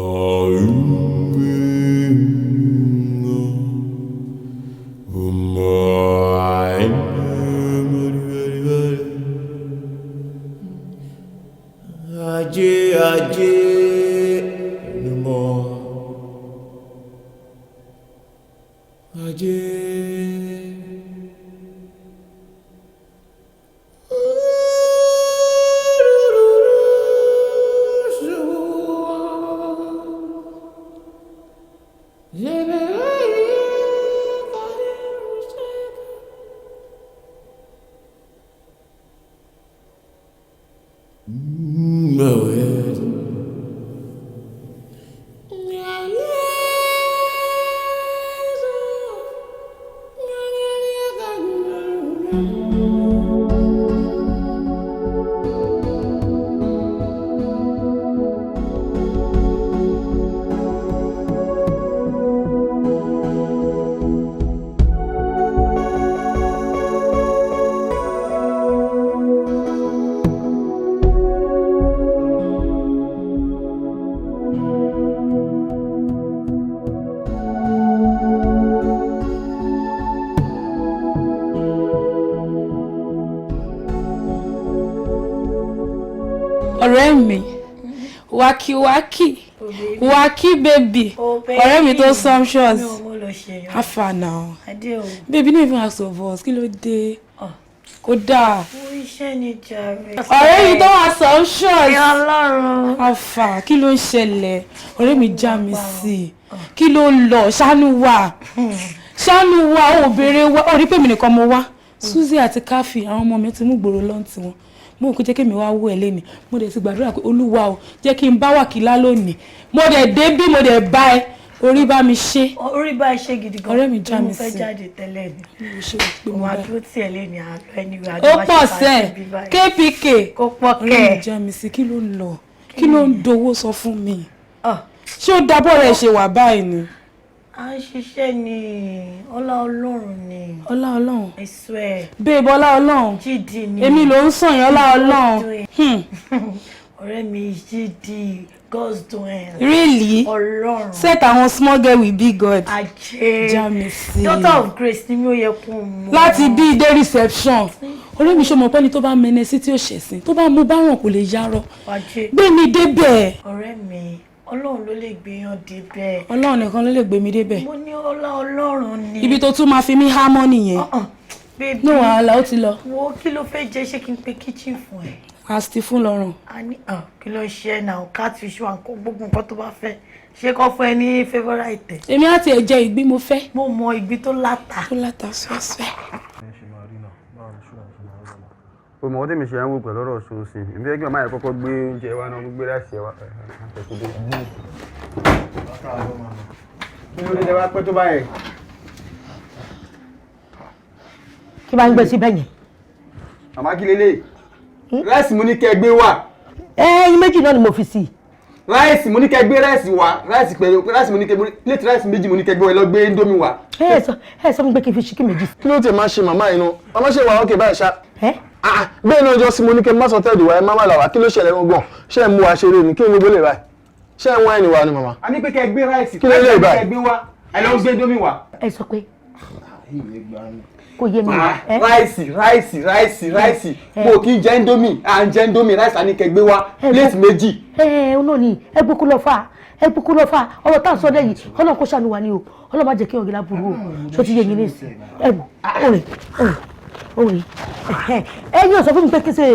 S7: Ajé ajé ni mo ajé.
S14: ọ̀rẹ́ mi waki baby ọ̀rẹ́ mi tó sumptuous afa now baby no even ask of us kí ló dé kò dáa ọ̀rẹ́ mi tó wà sumptuous afa kí ló ń ṣẹlẹ̀ ọ̀rẹ́ mi já mi sí kí ló lọ ṣàánú wa ó béèrè wa ó rí pé mi nìkan mo wá Suzy àti Káfí àwọn ọmọ mi ti mú gbòòrò lọ́ntì wọn mo kò jẹ́ kí mi wá wò ẹ́ lẹ́ni mo dẹ̀ ti gbàdúrà pé Olúwa o jẹ́ kí n bá Wàkílá lónìí mo dẹ̀ dé bí mo dẹ̀ bá ẹ orí bá mi ṣe gidi gan ọ̀rẹ́ mi já mi sí
S13: mo fẹ́ jáde tẹ́lẹ̀ ni mo wá dúró tí ẹ lé ní àlọ́ ẹni wà
S14: ó pọ̀ sẹ́ KPK
S13: kó pọ̀ kẹ́
S14: ọ̀rẹ́ mi já mi sí kí ló ń lọ kí ló ń dowó sọ fún mi ṣé ó dábọ̀ rẹ̀ ṣe wà báyìí ni.
S13: À ń ṣiṣẹ́ ni ọlá Ọlọ́run ni.
S14: Ọlá Ọlọ́run.
S13: I swear.
S14: Babe ọlá Ọlọ́run.
S13: Jídì ni.
S14: Èmi ló ń sàn yẹn ọlá Ọlọ́run.
S13: Ọ̀rẹ́ mi Jídì God's doing.
S14: Really?
S13: Ọlọ́run.
S14: Set àwọn small girl with big God.
S13: Ajé.
S14: Jamisi.
S13: Daughter of Grace ni mi ò yẹ kó mọ̀.
S14: Láti bí dé reception. Ọ̀rẹ́ mi ṣe mọ̀ pé ní tó bá mẹ́nẹ sí tí ó ṣẹ̀sìn tó bá mú báràn kò lè yarọ.
S13: Ajé.
S14: Gbé mi débẹ̀.
S13: Ọ̀rẹ́ mi. Ọlọ́run ló lè gbéyàn débẹ̀.
S14: Ọlọ́run nìkan ló lè gbé mi débẹ̀.
S13: Mo ní ọlá Ọlọ́run ni.
S14: Ibi tó tún máa fi mí há mọ́ nìyẹn.
S13: Baby.
S14: No wàhálà ó ti lọ.
S13: Wo kí ló fẹ́ jẹ ṣé kí n pe kitchen fún ẹ?
S14: Asti fún lọ́rùn.
S13: A ní kí ló ṣe náà catfish wà nǹkan gbogbo nǹkan tó bá fẹ́. Ṣé kọ́ fún ẹ ní favourite?
S14: Èmi àti ẹ̀ jẹ ìgbín mo fẹ́.
S13: Mo mọ ìgbín tó láta.
S14: Tó láta sọ́sẹ́.
S5: o mọ̀ ọ́ tèmi ṣe ń wò pẹ̀lú ọ̀rọ̀ ṣoṣì ìbí ẹgbẹ́ máa yẹ kọ́kọ́ gbé oúnjẹ wa náà gbé láti ẹwà àtẹ̀kùdé. kí ló dé jẹ́ wá pẹ́ tó báyẹn.
S2: kí bá ń gbé sí bẹ́yẹn.
S5: àmọ́ kí lélẹ̀ ráìsì mo ní kẹ́ gbé wá.
S2: ẹyin méjì náà ni mo fi sí.
S5: ráìsì mo ní kẹ́ gbé ráìsì wá ráìsì pẹ̀lú ráìsì mo ní kẹ́ létí ráìsì méjì mo ní kẹ́ gbé wá lọ gbé indomie wá.
S2: ẹ sọ fún mi pé kí n fi ṣíkì méjì.
S8: kí ló tẹ máa ṣe màmá yìí náà ọmọ ṣe wà ókè báyìí ṣá. bẹ́ẹ̀ ni ọjọ́ sí mo ní kí n má sọ tẹ́ẹ̀dì wa ẹ má má là wá kí ló ṣẹlẹ̀ gbọ̀ngàn ṣé ẹ mú wa ṣeré ni kí ni gbogbo lè báyìí ṣé ẹ ń wá ẹni wa ni màmá.
S5: a ní pé kẹ́ gbé ráìsì
S8: kí ló lè báyìí
S5: kẹ́ gbé wá ẹ lọ gbé indomie wá.
S2: ẹ sọ pé kò yé mi.
S5: ráìsì mo kì í jẹ indomie à ń jẹ indomie ráìsì àní kẹ́ gbé wá plate méjì.
S2: ẹ náà ni ẹ gbókú lọ fà ọ̀rọ̀ tá à ń sọ lẹ́yìn Ọlọ́run kó ṣàánú wa ni o Ọlọ́run má jẹ́ kí ọ̀gẹ́lá burú o ṣó ti yé yín ní ìsìn òrè ẹ̀yin ò sọ fún mi pé kí ṣe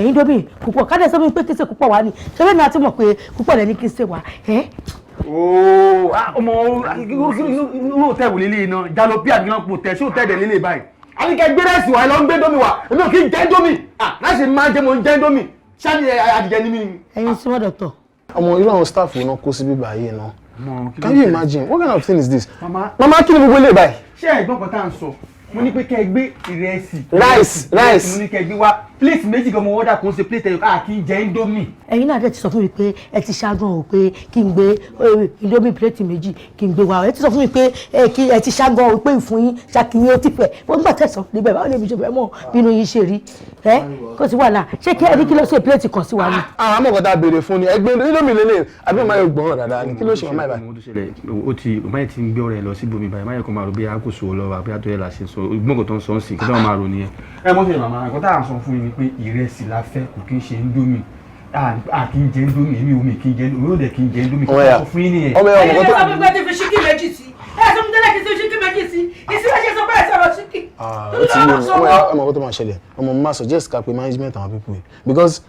S2: indomie púpọ̀ ká dẹ̀ sọ fún mi pé kí ṣe púpọ̀ wá ni ṣẹlẹ̀ náà ti mọ̀ pé púpọ̀ lẹ́ni kí ṣe wá.
S5: ọmọ irú tẹ̀wò lílé iná jalopy àdìgán pò tẹ̀ ṣó tẹ̀dẹ̀ lílé báyìí. a ní kẹ́ gbé rẹ́sì wá ẹ lọ ń gbé indomie wá èmi ò kí ń jẹ indomie láti máa ń jẹ mo ń jẹ indomie ṣáàbì àdìgẹ ní mi.
S2: ẹ̀yin sí wọ́n dọ̀tọ̀.
S8: ọmọ irú àwọn staff náà kó sí bíbá yìí náà. Can you imagine what kind of thing is this?
S5: Mama
S8: kí ni gbogbo ilé báyìí.
S5: ṣé ẹ̀gbọ́n kan tá à ń sọ mo ní pé kẹ́ ẹ gbé ìrẹsì.
S8: rice
S5: mo ní kẹ́ ẹ gbé wá plate méjì gan mo wọ́dà kò ń ṣe plate ẹ̀yọ́ kí n jẹ indomie.
S2: ẹ̀yin náà dẹ̀ ti sọ fún mi pé ẹ ti ṣáájú ọ̀ pé kí n gbé indomie plate méjì kí n gbé wá ẹ ti sọ fún mi pé ẹ ti ṣáájú ọ̀ pé ìfún yín ṣàkíyín ó ti fẹ́ wọ́n gbà tẹ̀sán níbẹ̀ báwo ni èmi ṣe fẹ́ mọ̀ bínú yín ṣe rí kó sì wà náà ṣé kí ẹni kí ló ṣe plate kan sí wa ni.
S8: àwọn amọ̀kọ́ta béèrè fún ni ẹgbẹ́ indomie lélẹ̀ àbí ọmọ yẹn gbọ́n dáadáa ni kí ló ṣe màmá ìbáyìí.
S5: ó ti ọmọ yẹn ti ń gbé ọ̀rẹ́ lọ síbòmí báyìí máyẹ̀ kó máa rò bí akóso ọlọ́wà bí atọ́ yẹn là ṣe sọ gbọ́ngàn tó ń sọ ń sìn kí ló máa rò nìyẹn. ẹ mọ̀ sí màmá nǹkan tá à ń sọ fún yín ni pé ìrẹsì la fẹ́ kò kí ń ṣe indomie kì í jẹ indomie èmi omi kì í jẹ indomie òde kì í jẹ indomie kí wọ́n sọ fún yín nìyẹn.
S2: ẹ̀yin ló sọ pé ti fi ṣíkì méjì sí ẹ sọ fún tẹ́lẹ̀ kí n ti fi ṣíkì méjì sí ìsíwájú sọ pé ẹ sọ̀rọ̀ ṣíkì.
S8: ọmọ ọkọ tó máa ṣẹlẹ̀ ọmọ máa suggest ká pé management àwọn people yìí because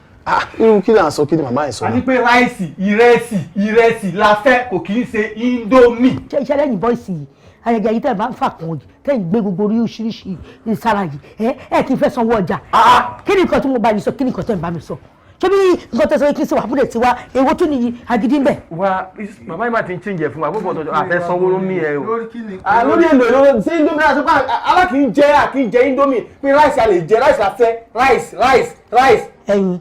S8: irú kí là ń sọ kí ni màmá yẹn sọ.
S5: a ní pé ráìsì ìrẹsì la fẹ́ kò kì í ṣe indomie.
S2: iṣẹ́ lẹ́yìn bọ́ìsì yìí ayẹyẹ yìí tẹ̀ bá ń fà kàn yìí tẹ̀ ń gbé gbogbo oríṣiríṣi sára yìí ẹ kì í fẹ́ sanwó ọjà kí ni nǹkan tí mo bá yìí sọ kí ni nǹkan tẹ̀ ń bá mi sọ ṣé bí nǹkan tẹ̀sán kí n ṣe wà fúnlẹ̀ tiwa èwo tún nìyí agídí ń bẹ̀.
S5: wa màmá yìí máa ti ń change fún wa gbogbo ọ̀tọ̀ àfẹ́sanwó ló ní ẹ o.
S8: lórí èlò ló sí indomie náà sọ́kà alákìíjẹ indomie pé rice a lè jẹ rice la fẹ́ rice.
S2: ẹyin.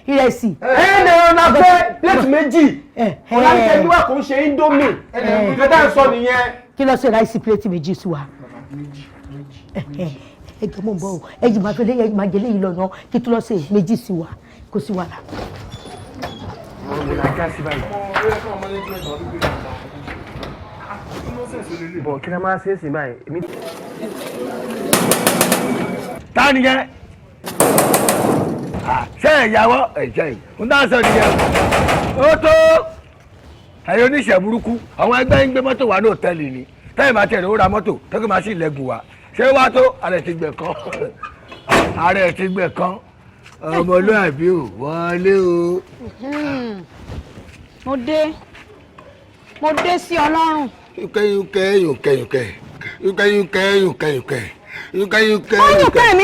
S2: ìrẹsì.
S8: ẹ̀ẹ́dẹ̀rẹ̀ la fẹ́ plate méjì ọ̀làǹkẹ́ wà kò ń ṣe indomie ìgbẹ́dá ń sọ nìyẹn.
S2: kí ló ṣe ráìsì plate méjì sí wa. ẹ jọ mọ̀ ń bọ̀ o ẹ̀yìn máa fẹ́ ẹ̀yìn máa jẹ léyìn lọ́nà kí tó lọ ṣe méjì sí wa kó sí wàhálà.
S5: bọ̀ kí ni a máa ṣe é sí báyìí.
S15: ta ni yẹn ṣé ìyàwó ẹ̀jẹ̀ yìí ń dá sọ nìyẹn ó tó ẹ̀yin oníṣẹ́ burúkú àwọn ẹgbẹ́ ń gbé mọ́tò wá ní òtẹ́ẹ̀lì ni tẹ́yìn bá tẹ̀lé ó ra mọ́tò tẹ́kọ̀ máa sì lẹ́gùn wa ṣé wá tó ààrẹ ti gbẹ̀ kan ọmọlúwàbí ò wọlé o.
S16: mo dé sí ọlọ́run.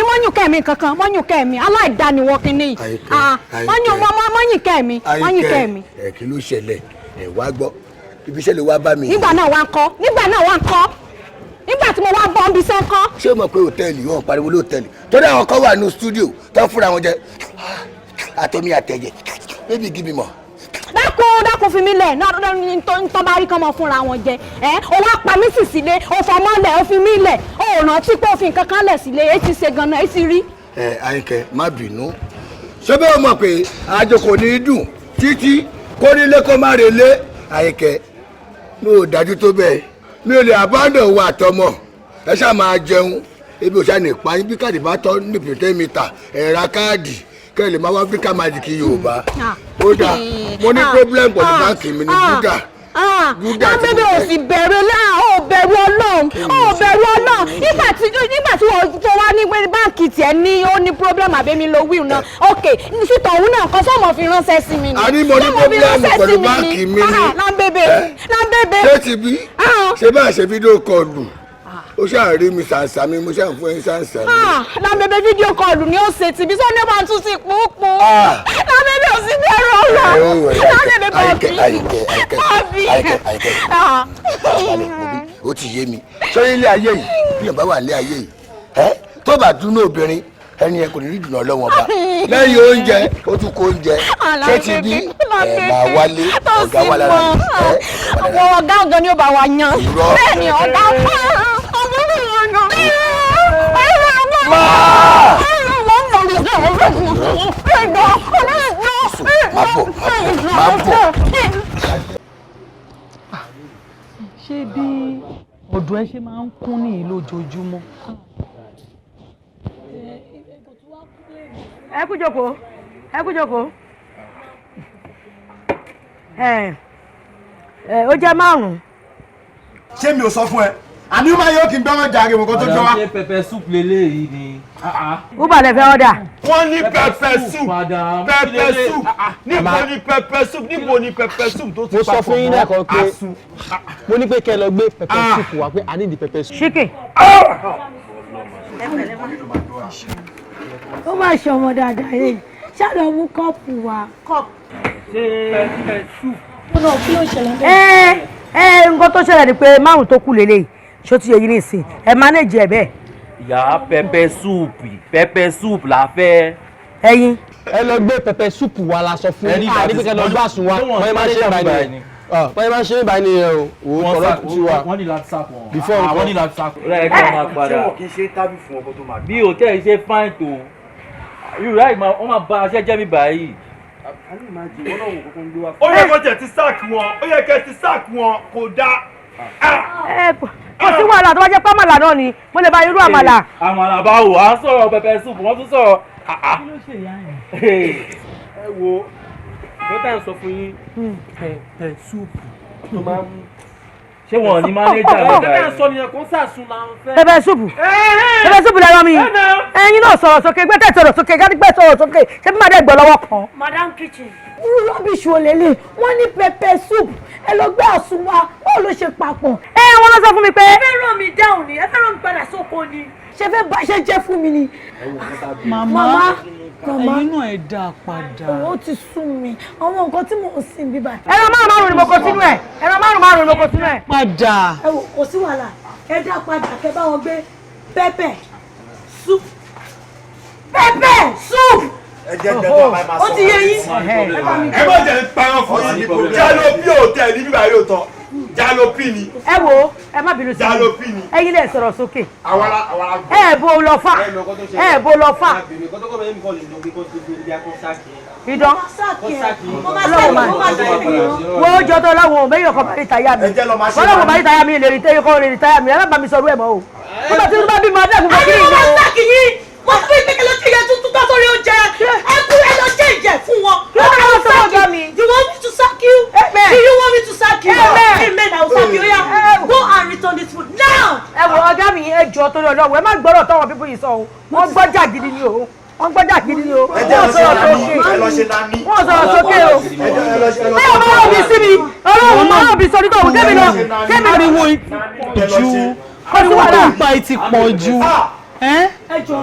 S16: mọ́yùnkẹ́ mi kankan mọ́yùnkẹ́ mi aláìdániwọ́ kínní mọ́yùnkẹ́ mi.
S15: ẹ kí ló ṣẹlẹ̀ ẹ wá gbọ́ ibi iṣẹ́ lè wá bá mi.
S16: nígbà náà wá ń kọ́ nígbà tí mo wá bọ́ ibi iṣẹ́ ń kọ́.
S15: ṣé o mọ̀ pé hòtẹ́ẹ̀lì wọn pariwo lóòtẹ́ẹ̀lì torí àwọn kan wà ní stúdíò tó fúnra wọn jẹ àtọ́mí àtẹ̀jẹ̀ bébí gí mi mọ̀.
S16: dákun fi mí lẹ̀ tó bá rí kán mọ́ fúnra wọn jẹ ó wá pa mí sì sílé ó fọmọ́ lẹ̀ ó fi mí lẹ̀ ó rántí pé ó fi nǹkan kan lẹ̀ sílé èyí ti ṣe ganan èyí ti rí.
S15: Àyìnkẹ́ má bínú ṣé bẹ́ẹ̀ mọ̀ pé àjòkò ní í dùn títí kó nílé kó má relé. Àyìnkẹ́ mi ò dájú tó bẹ́ẹ̀ mi ò lè abandon wa àtọmọ ẹ ṣáà máa jẹun ebi òṣà ní ìpáyín bí káàdì bá tọ́ ní pètè mítà ẹ̀ra káàdì kẹ́ ẹ lè máa wá Africa Magic Yorùbá ó dà mo ní problem pẹ̀lú báńkì mi ní gúdà
S16: lábẹ́bẹ́ ò sì bẹ̀rù bẹ̀rù Ọlọ́run nígbà tí wọ́n wá ní pé báńkì tiẹ̀ ní ó ní problem àbẹ́mi lo wíwù náà ok nísìtọ̀ òun náà kan sọ́mọ̀ fi ránṣẹ́ sí mi ni.
S15: a ní mo ní problem pẹ̀lú báńkì mi ni
S16: lábẹ́bẹ́
S15: ṣé ti bí ṣé bá ṣe fídíò kọlù ó ṣàrí mi ṣàǹṣà mi mo ṣàn fún ẹ ṣàǹṣà mi.
S16: lábẹ́bẹ́ fídíò kọlù ni ó ṣe tìbí sọ́ni bá tún sí púpọ̀ lábẹ́bẹ́ ò sí bẹ̀rù Ọlọ́run lábẹ́bẹ́
S15: bọ̀bí ó ti yé mi sọ́yìn ilé ayé yìí bí ọba wà ilé ayé yìí tó bá dúnú obìnrin ẹni ẹ kò ní rí dùnà lọ́wọ́ bá lẹ́yìn oúnjẹ ó tún kó oúnjẹ ṣé ti bí máa wálé ọ̀gá wà lára
S16: àwọn ọ̀gá ni ó bá wa yan bẹ́ẹ̀ ni ọ̀gá
S9: ṣé bí ọ̀dọ̀ ẹ ṣe máa ń kún ní lójoojúmọ́.
S2: ẹ kú jókòó ó jẹ́ 5.
S8: ṣé mi ò sọ fún ẹ àní ó máa yọ kí n gbọ́mọ̀ jàre mọ̀ kó tó jọ wá.
S17: ṣé pẹpẹ soup leléyìí ni.
S2: uber lè fẹ́ ọ́dà.
S4: wọ́n ní pẹpẹ soup níbo ni pẹpẹ soup tó ti
S8: mo sọ fún yín lẹ́ẹ̀kan pé mo ní pé kẹ́ ẹ lọ gbé pẹpẹ soup wá pé a ní di pẹpẹ soup.
S2: ṣíkè.
S18: ó máa ṣe ọmọ dáadáa yìí ṣáà lọ mú kọ́ọ̀pù wá.
S17: ṣé pẹpẹ soup.
S18: ó náà kí ló ṣẹlẹ̀ bẹ́ẹ̀.
S2: nǹkan tó ṣẹlẹ̀ ni pé 5 tó kù lélẹ̀ ṣó ti yẹ yín nìsín ẹ manage ẹ bẹ́ẹ̀.
S17: ìyá pẹpẹ soup la fẹ́.
S2: ẹyin.
S8: ẹ lọ gbé pẹpẹ soup wá la sọ fún yín àní pé kẹ́ lọ gbà sùn wá wọ́n máa ṣe báyìí ni wọ́n máa ṣe báyìí ni o tọ̀rọ̀ ti wà.
S17: wọ́n ní láti sáàpù wọn.
S8: before
S17: wọ́n ní láti sáàpù. rẹ̀ kí wọ́n máa padà.
S4: ṣé wọ́n kì í ṣe tábì fún ọkọ tó máa.
S17: bí hòtẹ́ẹ̀lì ṣe fáìn tó irú ráì wọ́n máa bá aṣẹ́ jẹ́ mi báyìí.
S4: ó yẹ kó tẹ̀ ti sáàkì wọn kò dáa.
S2: kò sí wàhálà tó bá jẹ́ pàmàlà náà ni mo lè bá irú àmàlà.
S17: àmàlà báwo à ń sọ̀rọ̀ pẹpẹ soup wọ́n tún sọ̀rọ̀.
S9: kí ló ṣe ìyá yẹn.
S17: ẹ wo dókítà ń sọ fún yín pẹpẹ soup tó máa ń ṣé wọn ní mánéjà ló dá yìí.
S2: pẹpẹ súpù lẹ́rọ mi ẹ̀yin náà sọ̀rọ̀ sókè gbẹ́tẹ̀ sọ̀rọ̀ sókè gádígbẹ́ sọ̀rọ̀ sókè ṣé bí màdé gbọ́ lọ́wọ́ kan.
S18: madam kitchen. rubbish wo lélẹ̀ wọ́n ní pepper soup ẹ lọ gbé àsùn wa báwo ló ṣe papọ̀.
S2: wọ́n lọ sọ fún mi pé.
S16: ẹ fẹ́ ràn mí dáhùn ni ẹ fẹ́ ràn mí padà sóko ni.
S2: ṣé fẹ́ bá ṣe jẹ́ fún mi ni.
S9: màmá ẹ̀yin náà ẹ dá padà.
S2: owó ti sún mi àwọn nǹkan tí mò ń sìn bíbá.
S16: ẹran márùn-ún ni mo kó sínú ẹ̀ ẹran márùn-ún ni mo kó sínú ẹ̀.
S9: padà.
S2: ẹ wò kò sí wàhálà ẹ dá padà kẹ bá wọn gbé pẹ́pẹ́ soup. pẹ́pẹ́ soup.
S1: ó
S2: ti yé yín.
S1: ẹ má jẹ́ parọ́ fún yín jálópì hòtẹ́ẹ̀lì nígbà yóò tán jálópì ni.
S16: ẹ wo ẹ má bínú sí mi
S1: jálópì ni.
S16: ẹ̀yin lè sọ̀rọ̀ sókè.
S1: àwara.
S16: ẹ bó lọ fà ẹ bó lọ fà. ìdán wo jọtọ lọ́wọ́ mẹ́yìn ọkọ̀ bàrí táyà mi ọlọ́wọ́ bàrí táyà mi lè rí tẹ́yìn kọ́ lè rí táyà mi ẹ má bá mi sọ̀rọ̀ ẹ̀ mọ́ o. wọ́n bá ti bá bí máa dẹ́kun kí ni wọ́n sáàkì yín mo fún ìpínlẹ̀ lọ́jọ́ ìyẹn tuntun tó sórí oúnjẹ ẹ kú ẹ lọ jẹ́ ìjẹ fún wọn. You want me to sack you? Do you want me to sack you? Amen. I will sack you. Yeah. Go and return this food now.
S2: ẹ wo ọ̀gá mi ẹ jọ torí Ọlọ́run ẹ má gbọ́rọ̀ tọ́wọ́ pípọ̀ yìí sọ o wọ́n gbọ́jà gidi ni o wọ́n gbọ́jà gidi ni o wọ́n sọ̀rọ̀ sókè o ẹ ò máa rọ̀bì sí mi Ọlọ́run máa rọ̀bì sọ nítorí kébì lọ
S9: ariwo ju ariwo tó ń pa ti pọ̀ ju.
S2: ẹ jọ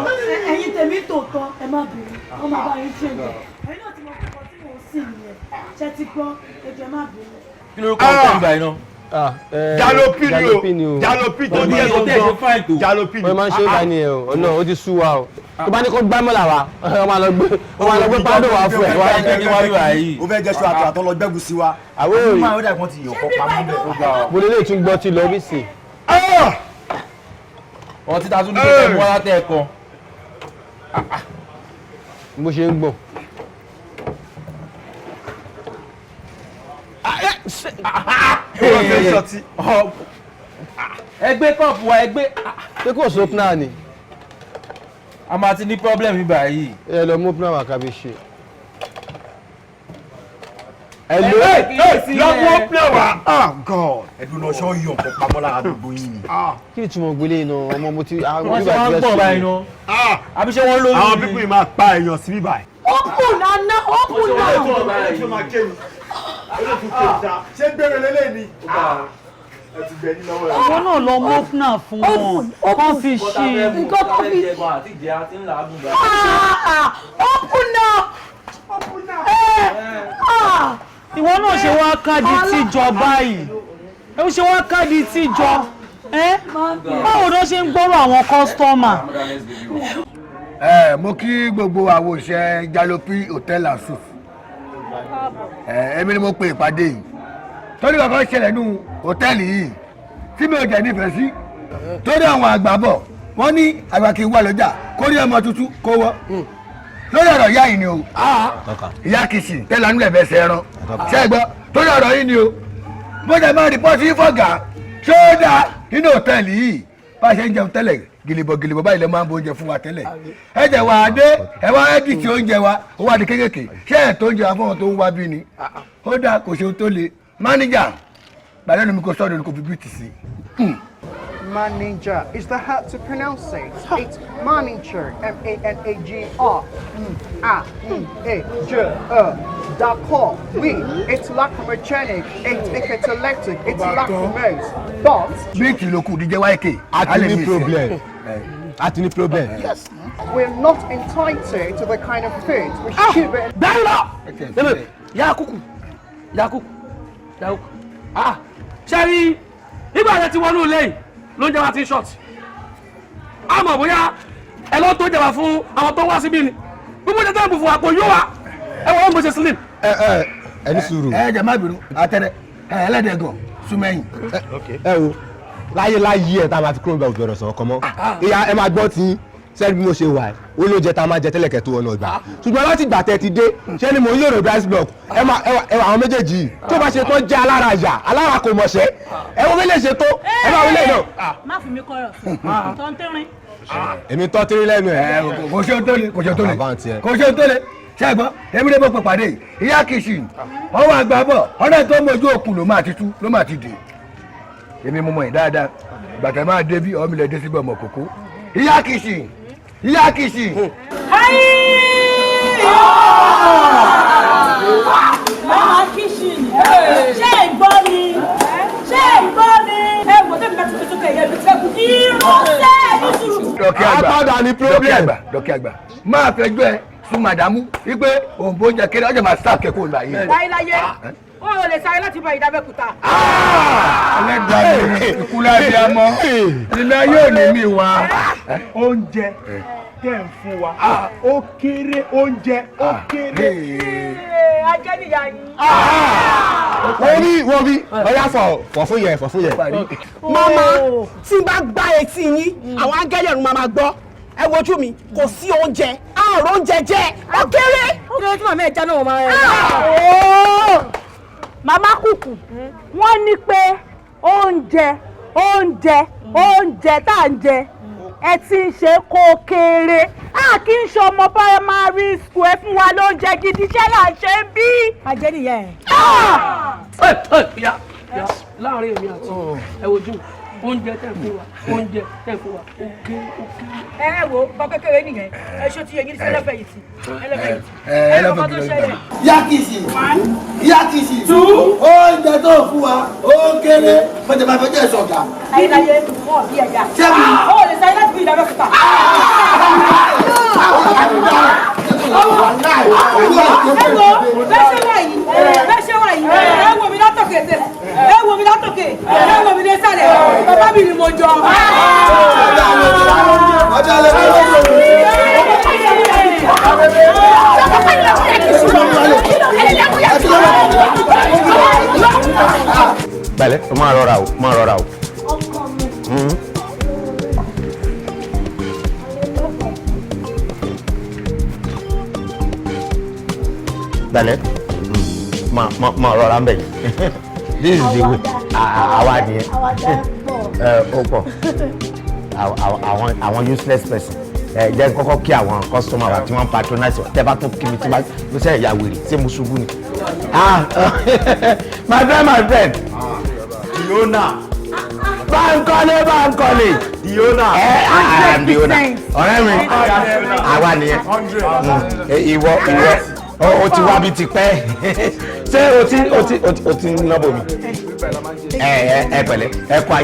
S2: ẹ̀yin tèmi tòótọ́ ẹ má bínú ọmọ bá yín ṣe jẹ ẹ̀yin náà ti mọ pé kọtí mò ń sìn nìyẹn ṣe ti gbọ́ ẹ jọ má bínú.
S17: kí ló kọ́ ọ́ tẹ́ǹbà iná.
S1: jálópì ni o jálópì tó ní ẹ̀sọ́ gan jálópì ni.
S5: wọ́n máa ń ṣe é báyìí nìyẹn o ọ̀nà ó ti sú wa o tó bá ní kó gbá mọ́là wa wọ́n máa lọ gbé pàdé wa fún ẹ̀ wá
S17: ẹgbẹ́ wá wíwá yìí.
S1: o fẹ́ jẹ́ sọ àtọ̀ àtọ̀ lọ gbẹ́gùn sí wa.
S5: àwọn èrè
S1: máa ń dà kí wọ́n ti yọ̀kọ̀ pamọ́ bẹ́ẹ̀.
S5: mo lè lè tún gbọ́ tí lọ bí sè.
S17: wọ́n ti ta tún ní pé mú wá látẹ̀ ẹ̀kan.
S5: bó ṣe ń gbọ̀n.
S17: ẹgbẹ́ kọ́ọ̀pù wa ẹgbẹ́.
S5: pé kò sí opener ni.
S17: a máa ti ní problem ibà yìí.
S5: ẹ lọ mú opener wa kábí ṣe.
S1: lọ́wọ́ opener wa. God ẹ̀dùn náà ṣọ́ yọ̀ ọ̀pọ̀ pamọ́ lára gbogbo yín ni.
S5: kí ni túmọ̀ gbélé iná ọmọ mo ti.
S17: wọ́n ṣe wọ́n ń pọ̀ báyìí náà. àbí ṣé wọ́n lóyún.
S1: àwọn pípọ̀ yìí máa pa èèyàn sí bíbá yìí.
S2: open nana open now.
S1: ṣé gbèrè lélẹ̀ ni.
S9: àwọn náà lọ mọ́pnà fún wọn kán fi ṣe
S2: nǹkan tó fi open now.
S9: ìwọ náà ṣe wá káàdì tíjọ báyìí ẹ ṣe wá káàdì tíjọ báwo ló ṣe ń gbọ́rọ̀ àwọn kọ́sítọ́mà.
S15: mo kí gbogbo àwọn òṣìṣẹ́ jalopi hotel and suites èmi ni mo pe ìpàdé yìí torí kankan ṣẹlẹ̀ nínú hòtẹ́ẹ̀lì yìí tí mi ò jẹ́ nífẹ̀ẹ́ sí torí àwọn àgbà bọ̀ wọ́n ní àgbà kì í wà lọ́jà kó rí ọmọ tuntun kó wọ́ lórí ọ̀rọ̀ ìyá yìí ni o ìyá kìsì tẹ́lá nílẹ̀ bẹ́ẹ̀ ṣe ẹran ṣe é gbọ́ torí ọ̀rọ̀ yìí ni o bó ṣe máa rìpọ́tì fọ́gà ṣé ó dáa nínú hòtẹ́ẹ̀lì yìí bá a ṣe ń jẹun tẹ́lẹ̀ gìlìbọ̀ báyìí lè máa ń bo oúnjẹ fún wa tẹ́lẹ̀ ẹ jẹ́ wà á dé ẹ wá ẹ́dìtì oúnjẹ wa ó wá di kéékèèké ṣé ẹ̀ tó oúnjẹ wa fún wọn tó ń wá bí ni ó dáa kò ṣe ohun tó le máníjà gbàdúrà mi kò sọ́dọ̀ ní kò fi bíìtì sí.
S10: Manager is the hard to pronounce it. It's manager, M-A-N-A-G-R. D'accord. Oui, it's lacrimogenic, it's electric, it's lacrimose. But
S15: bíìtì ló kù díjẹ́ wáìkì.
S5: a ti ní problem. a ti ní problem.
S10: yes, we're not entitled to the kind of food we should be.
S17: Dẹ́lọ̀ Yakuku Yakuku ṣẹ́rí nígbà tí wọ́n lò lẹ́yìn ló ń jẹ́ wá tí ṣọ́ọ̀tì a mọ̀ bóyá ẹ lọ́ tó jẹba fún àwọn tó wá síbí ni gbogbo jẹ́ tẹ́lẹ̀ bù fún àpò yóò wá ẹ wọ́n mo ṣe slim.
S15: ẹni sùúrù. ẹ jẹ má bínú àtẹrẹ ẹlẹ́dẹ̀gàn súnmẹ́yìn.
S5: ẹ wo láyé ẹ tá a máa ti kúrò nígbà òbẹ̀rẹ̀ sọ̀rọ̀ kan mọ́ ìyá ẹ máa gbọ́ tí sẹ́ni bí mo ṣe wà ó ló jẹ tá a máa jẹ tẹ́lẹ̀ kẹ́tọ́ ọ̀nà ìgbà ṣùgbọ́n láti gbà tẹ́ ti dé ṣé ni mò ń yòrò rice block ẹ wà àwọn méjèèjì yìí tó bá ṣe tó jẹ́ alára àyà alára kò mọ̀ṣẹ́ ẹ wọ́n méjèèjì ṣe tó ẹ bá wọlé náà.
S16: má fi mi kọ́rọ̀ tó ń tẹ́rín.
S5: èmi tọ́ tírí lẹ́nu ẹ̀.
S15: kò ṣe tó le kò ṣe tó le kò ṣe tó le ṣe gbọ́ èmi lè bọ́ pé pàdé ìyá kìsì ọwọ́ àgbà bọ̀ ọ̀rẹ́ tó mojú òkun ló máa ti tú ló máa ti dè èmi mo mọ̀ ẹ̀ dáadáa gbàtẹ́ máa dé bí ọmọ ilẹ̀ dé síbẹ̀ ọmọ kòkó ìyá kìsì ìyá kìsì.
S16: Mama kitchen. Ṣé ìgbọ́ ni? Ṣé ìgbọ́ ni? Ẹ wò tẹ́mi
S8: àpàdà ní problem.
S15: dọ́kẹ́ àgbà máa fẹjọ́ ẹ sún màdàmú wípé òǹbó oúnjẹ kéré ọjọ́ máa sáà kẹ́kọ̀ọ́ ìgbà yìí.
S2: láyéláyé ó lè sáré láti bá ìdábẹ́kúta.
S15: ẹlẹ́dàá ìkúlẹ̀ ẹbí amọ́ ilé yóò ní mi wá.
S4: oúnjẹ tẹ̀ ń fún wa ó kéré oúnjẹ ó kéré.
S2: ajẹ́ nìyá yín.
S8: wọ́n bí ọ̀yá fọ̀ fún yẹ.
S9: mama tí n bá gbá etí yín àwọn áńgẹ́lì ọ̀run máa gbọ́ ẹ wojú mi kò sí oúnjẹ àrùn oúnjẹ jẹ ó kéré.
S2: kí ló tí màmá ẹ̀ já náà wọ́n máa rẹ̀.
S16: màmá kùkù wọ́n ní pé oúnjẹ tá à ń jẹ ẹ ti ń ṣe kó kéré a kì í ṣe ọmọ primary school ẹ fún wa lóúnjẹ gidi iṣẹ́ là ń ṣe bí.
S2: ajẹ́ nìyá ẹ̀.
S17: láàrin èmi àti ẹ wojú oúnjẹ tẹ̀ fún wa oúnjẹ tẹ̀ fún wa ó kéré.
S2: ẹ wo kọ kékeré nìyẹn ẹ ṣó ti yẹ yín sí ẹlẹ́fẹ̀yìntì ẹ lọ́kọ́ tó ṣẹlẹ̀.
S15: yákìsì oúnjẹ tó fún wa ó kéré fẹjẹ máa fẹjẹ sọgà.
S2: ayélujáyé wọn bí ẹja.
S15: sẹ́mi.
S2: ó lè sáré láti bí ìdábẹ́kúta. bẹ́ẹ̀ ṣe wà yìí ẹ wo mi látòkè ẹ wo mi látòkè ẹ wo mi lẹ́sàlẹ̀ bàbá mi ni mo jọ.
S1: Bẹ̀lẹ̀ o máa rọra o. Bẹ̀lẹ̀ máa rọra ń bẹ̀ yìí. This is the way. Àwa nìyẹn. Ó pọ̀. Àwọn useless person. Jẹ́ kọ́kọ́ kí àwọn customer wa tí wọ́n patronize wa. Tẹ́ bá tún kí mi tí mo sẹ́ ẹ̀yà wèrè ṣé mo ṣubú ni. My friend. The owner. Bankole. The owner. I am the owner. Ọ̀rẹ́ mi. Àwa nìyẹn. Ìwọ. O ti wá bí ti pẹ́. Ṣé o ti ń nọ́bọ̀ mi? Ẹ pẹ̀lẹ́ ẹ kọ́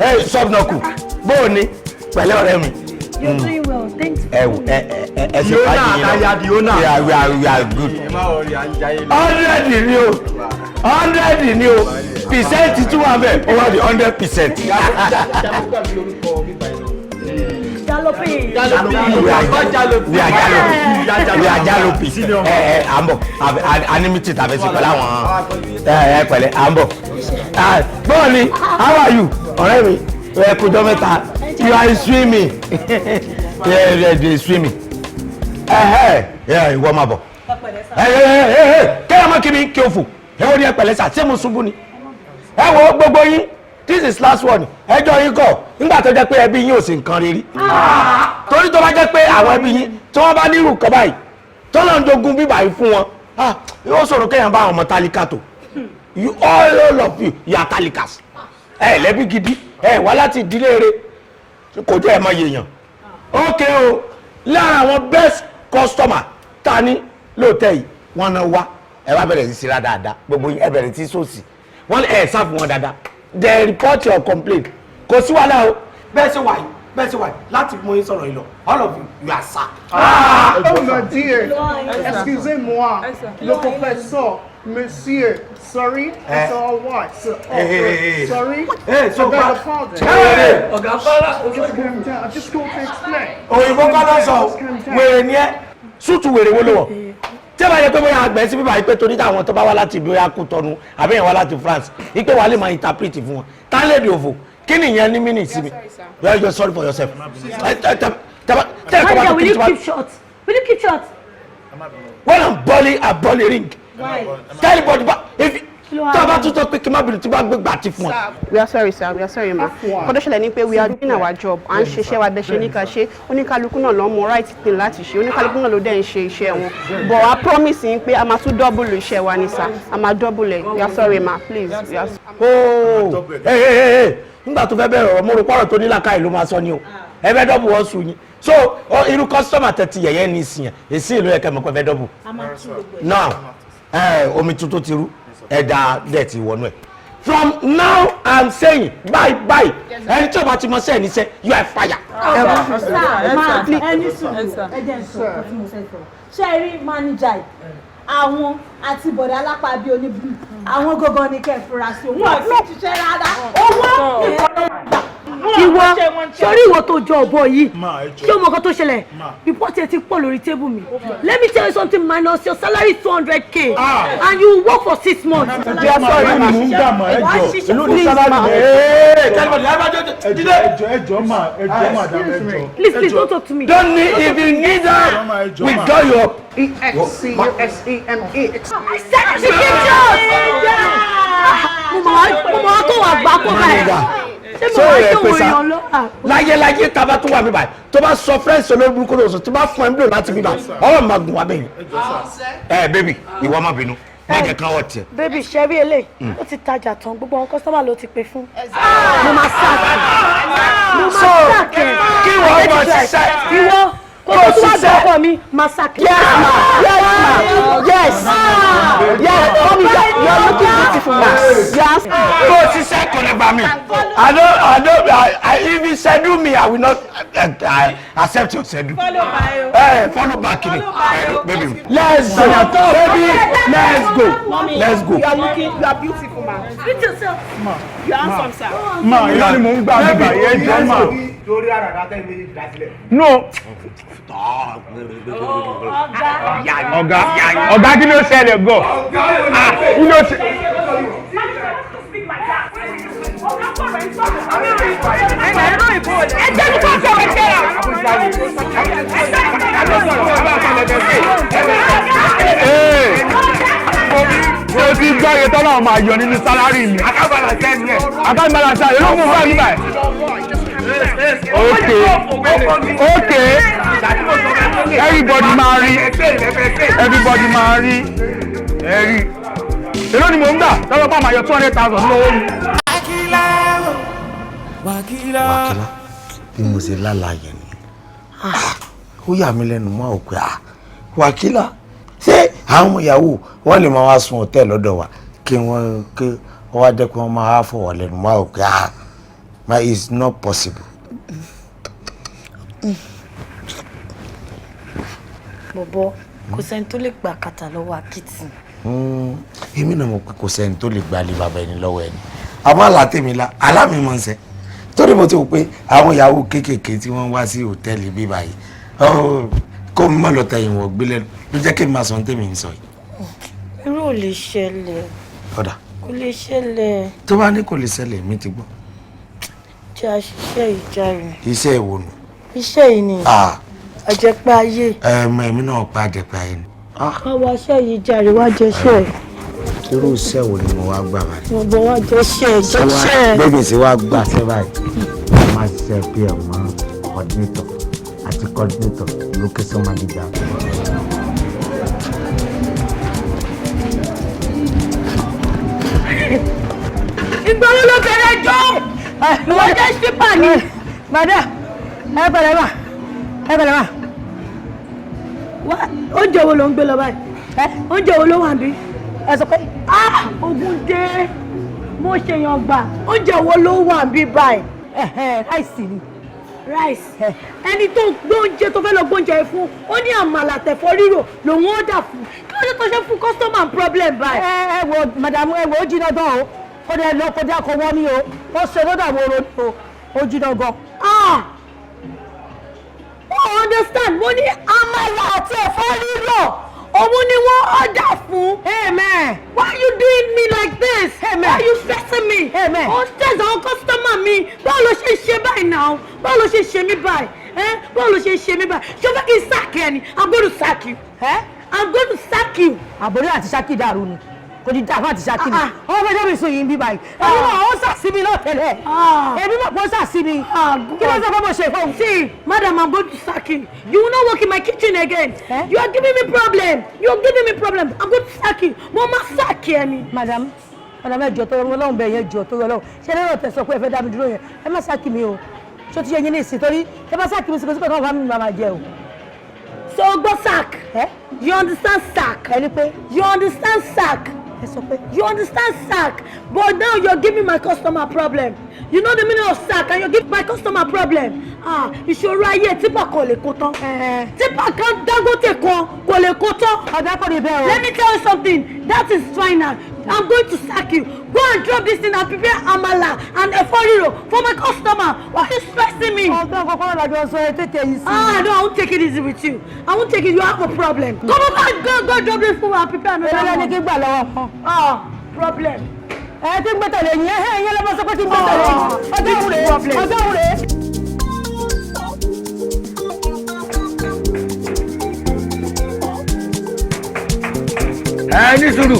S1: ayé sọ́ọ̀bù bóò ni pẹ̀lẹ́ ọ̀rẹ́ mi.
S16: You're doing well, thanks.
S1: Ẹ ṣe pàdé yín náà. We are good. 100 ni o percent tí wọ́n bẹ̀ over the 100%.
S16: Jalopy.
S1: We are jalopy. Ambo. Anonymity tàbí sí pẹ̀lú àwọn pẹ̀lẹ́ ambo. Bọ́ọ̀ni, how are you? Ọ̀rẹ́ mi, ẹ kújọ́ mẹ́ta. You are swimming. Yeah, swimming. Ìwọ máa bọ̀. Kẹ́yà má kí mi kí o fò. Ẹ wọ́n ní ẹ pẹ̀lẹ́ sà, ṣé mo ṣubú ni? Ẹ wo gbogbo yín. This is last one. Ẹjọ́ yín kọ̀ nígbà tó jẹ́ pé ẹbí yín ò sí nǹkan rírí. Torí tó bá jẹ́ pé àwọn ẹbí yín tí wọ́n bá nírú kan báyìí tó lọ́n jogún bíbà yìí fún wọn yóò sọ̀rọ̀ kéèyàn bá àwọn ọmọ tálíkà tó. All of you are tálíkàs. Ẹ lẹ́bí gidi ẹ wá láti ìdílé rere kò jẹ́ ẹ̀ mọ yèèyàn. Ok o lára àwọn best customer ta ní lóòótẹ́ yìí wọ́n náà wá ẹ wá bẹ̀rẹ̀ sí síra dáadáa gbogbo ẹ bẹ̀rẹ̀ sí sóòsì wọ́n ẹ̀ sáfù wọn dáadáa. They report your complaint. Kò sí wàhálà o. Bẹ́ẹ̀ ṣe wà yìí láti mú yín sọ̀rọ̀ yìí lọ. All of you are sacked.
S10: Oh my dear. Excusez-moi. Le professeur. Monsieur. Sorry. It's all right. Sorry.
S1: So
S10: bad. I just called to explain.
S1: Òyìnbó kọ́ ló sọ wèrè ni ẹ́ súùtù wèrè wo ló wọ̀. Tí ẹ bá yẹ pé bóyá àgbẹ̀ sí bíbá yìí pé torí táwọn tó bá wá láti ìlú ya kú tọnu àbẹ́yẹn wá láti France ìpè wà lè máa interpret fún wọn tá lè di òfò kí ni ìyẹn ní mínì sí mi you are just sorry for yourself.
S16: Will you keep short?
S1: When I'm balling ring tell anybody if tó a bá tún tọ́ pé kí n má bìrì tí bá gbé gbà tí fún ọ.
S6: We are sorry sir, we are sorry ma. Kọ́dọ̀ ṣẹlẹ̀ ni pé we are doing our job à ń ṣiṣẹ́ wa bẹ́ẹ̀ ṣe ní ká ṣe oníkálukú náà ló mọ right thing láti ṣe oníkálukú náà ló dẹ̀ ń ṣe iṣẹ́ wọn but I promise yín pé a máa tún double iṣẹ́ wa ní sir a máa double ẹ̀ we are sorry ma please.
S1: Nígbà tó fẹ́ bẹ̀rẹ̀ ọ̀rọ̀ mo rò pọ̀rọ̀ tó nílà káyì ló máa sọ ni o ẹ fẹ́ dọ́bù wọ́n sùn yín so irú customer tẹ̀tì yẹ̀yẹ́ ní ìsìn yẹn èsì ìlú ẹ̀kẹ́ mọ̀ pé fẹ́ dọ́bù now omi tuntun ti rú ẹ̀dá dẹ̀ ti wọnú ẹ̀ From now I'm saying bye. Ẹni tí o bá ti mọ sẹ́ẹ̀ ní sẹ́, you are fire.
S18: Ẹni sùn, ẹ jẹ́ sọ ọkọ tí mo fẹ́ sọ. Ṣé ẹ rí máníjà yìí? Àwọn àti bọ̀dá alápá bíi oníbùrù. Àwọn gógó ni kẹ́ ẹ fura sí. Wọ́n ò fi ṣiṣẹ́ rárá. Owó ìkọlọ́gbà. Ìwọ sórí ìwọ tó jọ ọ̀bọ yìí ṣé o mọ nǹkan tó ṣẹlẹ̀ report ẹ ti pọ̀ lórí table mi let me tell you something minus your salary 200k and you work for 6 months.
S8: ǹjẹ́ a sọ ìlú mú gbà mà ẹjọ́ ìlú ní sálárì ẹjọ́ madam.
S18: Please don't talk to me.
S1: Don't need if you need that we got you up.
S16: EXCUSEME. I said you mo mọ̀ kó wà gbà kó báyìí.
S1: So ẹ pèsè láyé tábà tó wà mí báyìí tó bá sọ french olóògùn kó lọ sọ tó bá fún ẹ ń bèrè láti bí báyìí ọ̀rọ̀ máa gùn wá bẹyìn. ẹ bébì ìwọ má bínú má jẹ kán wọ tiẹ.
S18: Bébì ṣẹ́rí eléyìí ó ti tajà tán gbogbo àwọn kọ́sọ́mà ló ti pè fún. Mo máa sáàkì
S1: kí wọ́n bọ̀ ṣiṣẹ́.
S18: Ìwọ kò tó wá gbọ́ ọkọ mi máa sáàkì.
S16: Yes. Come here. You are looking beautiful, ma. Yes.
S1: Go ṣiṣẹ́ kò lè gbà mí. If you schedule me, I will not accept your schedule. Follow back me. Baby. Let's go. Baby, let's go. Let's go.
S6: You are beautiful, ma.
S18: Treat yourself.
S6: You are handsome, sir.
S8: Ma, ìyá ni mò ń gbà nígbà yẹn jẹ́ mà.
S4: Lórí àràdá tẹ́lẹ̀ méjì dásílẹ̀.
S8: No. Ọ̀gá kí ló ṣẹlẹ̀ gan? Kí ló ṣe? Mo ti gbọ́ iye tọ́lá máa yọ nínú sálárì mi.
S4: Akábàlà sẹ́ni ẹ̀.
S8: Akábàlà sẹ́ni ẹ̀ ló mú wá nígbà yẹn. Okay. Everybody máa rí. Everybody máa rí. Ẹ̀rí. Èló ni mò ń gbà lọ́wọ́ bá máa yọ 200,000 lọ́wọ́ mi.
S3: Wákìlá bí mo ṣe lálàyé ni ó yà mí lẹ́nu mọ́ òkè Wákìlá ṣé àwọn ọmọ ìyàwó wọ́n lè máa wá sun hòtẹ́ẹ̀lì lọ́dọ̀ wa kí wọ́n wá jẹ́ pé wọ́n máa wá fọwọ́ lẹ́nu mọ́ òkè ma it's not possible.
S18: Bọ̀bọ̀ kò sẹ́ni tó lè gba kàtà lọ́wọ́ akitì.
S3: Èmi náà mọ̀ pé kò sẹ́ni tó lè gba alẹ́ bàbá ẹni lọ́wọ́ ẹni àmọ́ àlàtẹ̀mílà alámi mọ̀ ń sẹ́ torí mo ti wò pé àwọn ìyàwó kéékèèké tí wọ́n wá sí hòtẹ́ẹ̀lì bí báyìí kó mi má lọ tẹ̀yìn wọ̀ gbé lẹ́nu ló jẹ́ kí n máa sọ tèmi ń sọ yìí.
S18: Irú ò lè ṣẹlẹ̀.
S3: Ọ̀dà.
S18: Kò lè ṣẹlẹ̀.
S3: Tó bá ní kò lè ṣẹlẹ̀ mi ti gbọ́.
S18: Jẹ́ àṣìṣe ìjàre.
S3: Iṣẹ́ ìwò nù.
S18: Iṣẹ́ yìí ni. Àjẹpẹ́ ayé.
S3: Èmi náà pa àjẹpẹ́ ayé ni.
S18: Káwa iṣẹ́ yìí jàre wá jẹ́ṣẹ́.
S3: Irú iṣẹ́ wo ni mo wá gbà báyìí?
S18: Mo bọ̀ wá jẹ́ṣẹ́.
S3: Bébì tí wàá gbà sẹ́ báyìí. Wọ́n máa ṣiṣẹ́ pé ọmọ coordinator àti coordinator location manager.
S16: Ìgbòho ló bẹ̀rẹ̀ jọ. Wọ́n jẹ́ ṣípà ni.
S18: Madam, ẹ bẹ̀rẹ̀ wá. Oúnjẹ wo ló ń gbé lọ báyìí? Oúnjẹ wo ló wà níbí? Ẹ sọ pé, ogun dé. Mo ṣèyàn gbà. Oúnjẹ wo ló wà níbí báyìí? Ráìsì ni. Ráìsì. Ẹni tó gbóúnjẹ tó fẹ́ lọ gbóúnjẹ fún, ó ní àmàlà tẹ̀fọ́ rírò lòun ó dà fún. Kí ló dé tó ṣe fún customer problem báyìí?
S2: Ẹ wo madam ẹ wo ó jiná gan o. Ó dẹ̀ lọ kọjá kọ wọ́n ní o. Wọ́n ṣe lọ́dà wo ro o. Ó jiná gan.
S16: I understand. Mo ní àmàlà àti ẹ̀fọ́ rírò. Òun ni wọ́n order fún.
S2: Amen.
S16: Why are you doing me like this?
S2: Amen.
S16: Why are you stressing me?
S2: Amen.
S16: Ó stress àwọn customer mi. Báwo ló ṣe ṣe báyìí náà? Báwo ló ṣe ṣe mí báyìí? Báwo ló ṣe ṣe mí báyìí? Ṣé o fẹ́ kí n sack ẹ ni? I'm going to sack you. I'm going to sack you.
S2: Àbórí àti Ṣákì dàrú ni. Kò ní dàgbà àti Ṣákì ni. Ọmọ fẹjọ́ mi sùn yìí ń bí báyìí. Èmi náà ó sàsí mi náà tẹ́lẹ̀. Èmi náà kò sàsí mi. Kí ló sọ pé mo ṣe fún?
S16: See, madam, I'm going to sack you. You will not work in my kitchen again. You are giving me problem. You are giving me problem. I'm going to sack you. Mo ma sack ẹ ni.
S2: Madam ẹ jọ̀ọ́ tó Ọlọ́run bẹ̀ yẹn jọ̀ọ́ tó Ọlọ́run. Ṣé lẹ́rọ̀ tẹ̀ sọ pé ẹ fẹ́ dá mi dúró yẹn? Ẹ má sack mi o. Ṣó ti yẹ yín ní ìsìn torí ẹ má sack mi sí kò sí kò náà fà mí máa jẹ o.
S16: So go sack. You understand sack?
S2: Ẹni pé.
S16: You understand sack?
S2: You understand sack, but now you're giving my customer problem. You know the meaning of sack and you're giving my customer problem. Ìṣòro ayé tipa kò lè kó tán. Tipa kan Dangote kan kò lè kó tán. Let me tell you something. That is final. I'm going to sack you. Go and drop this thing and prepare amala and eforiro for my customer. Why are you stressing me? No, I won't take it easy with you. I won't take it. You have a problem. Come on, go drop this food and prepare another one. Problem. I think better than you. Hey, you never supposed to
S15: ní sùúrù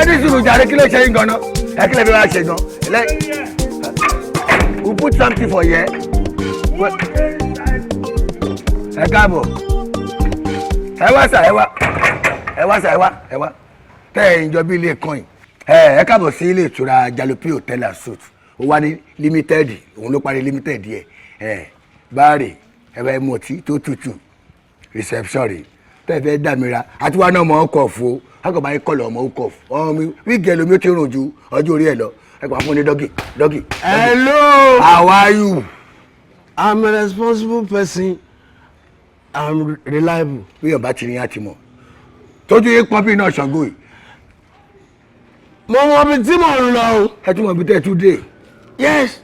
S15: ní sùúrù jàre kí ló ṣe yín gan-an ẹ kí lè fi wá ṣe gan we put something for here ẹ káàbọ̀ ẹ wá sà ẹ wá tẹ́ ẹ̀ ń jọ bí ilé kan yìí ẹ káàbọ̀ sí ilé ìtura Jalopi Hotel and Suites ó wá ní limited òun ló parí limited yẹ báàrè ẹ bá mú ọtí tó tutù reception rè tẹ́ ẹ fẹ́ dàmíra àti wá náà mọ̀ ọkọ̀ fún akọ̀ bá yín kọlọ̀ ọmọ ọkọ̀ ọmọ mi wíìgì ẹlòmí ó ti rùn ju ọjọ́ orí ẹ lọ ẹ kàn fún ní dọ́gì.
S3: Hello.
S15: How are you?
S3: I'm a responsible person. I'm reliable.
S15: bí ọba ti rin àti mọ̀ tójú yín pọ́npì náà ṣàngó yìí.
S3: mo mọ ibi tí mò ń lọ o.
S15: ẹ tún mọ ibi tẹ́ ẹ tún dé.
S3: Yes,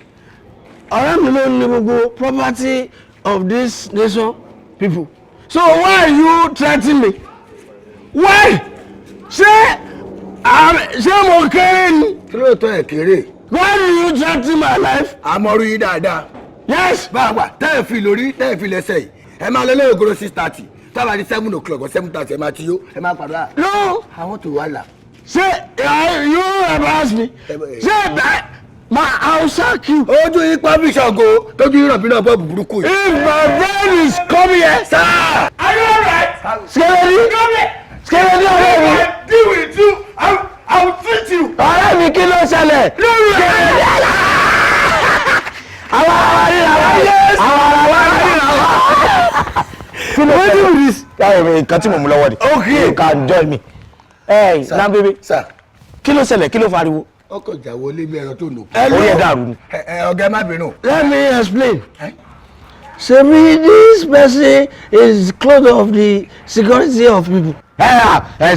S3: ọ̀rẹ́ mi ló ní gbogbo property of this nation people. So why are you threatening me? Why? Ṣé mo kéré ni?
S15: kí ló tọ́ ẹ̀ kéré?
S3: Why do you threaten my life?
S15: àmọ́rú yín dáadáa.
S3: Yes.
S15: báwa tẹ́ ẹ fi lórí tẹ́ ẹ fi lẹ́sẹ̀ yìí ẹ máa lọ lẹ́yìn ògoro 6:30 tábà di 7 o'clock or 7:30 ẹ máa ti yó ẹ máa padà.
S3: No.
S15: àwọn tó wà là.
S3: Ṣé you embarrass me? Ṣé I will sack you.
S15: ojú yín pa bí ṣàngó tójú yín rọ̀bì náà bọ́ọ̀bù burúkú yìí.
S3: If my friend is coming here.
S15: Sir.
S3: Are you alright? Skeleton ọ̀rẹ́ mi.
S15: deal with you. I will treat you.
S3: Ọ̀rẹ́ mi kí ló ṣẹlẹ̀?
S1: Nǹkan tí mo mú lọ́wọ́ ni.
S3: Okay.
S1: You can join me. Hey, now baby.
S15: Sir.
S1: Kí ló ṣẹlẹ̀? Kí ló fariwo?
S15: ọkọ̀ ìjàwó lé bí ẹran tó nù.
S1: Ó yẹ dàrú ni.
S15: ọ̀gá má bínú.
S3: Let me explain. Sebi, this person is close of the security of people.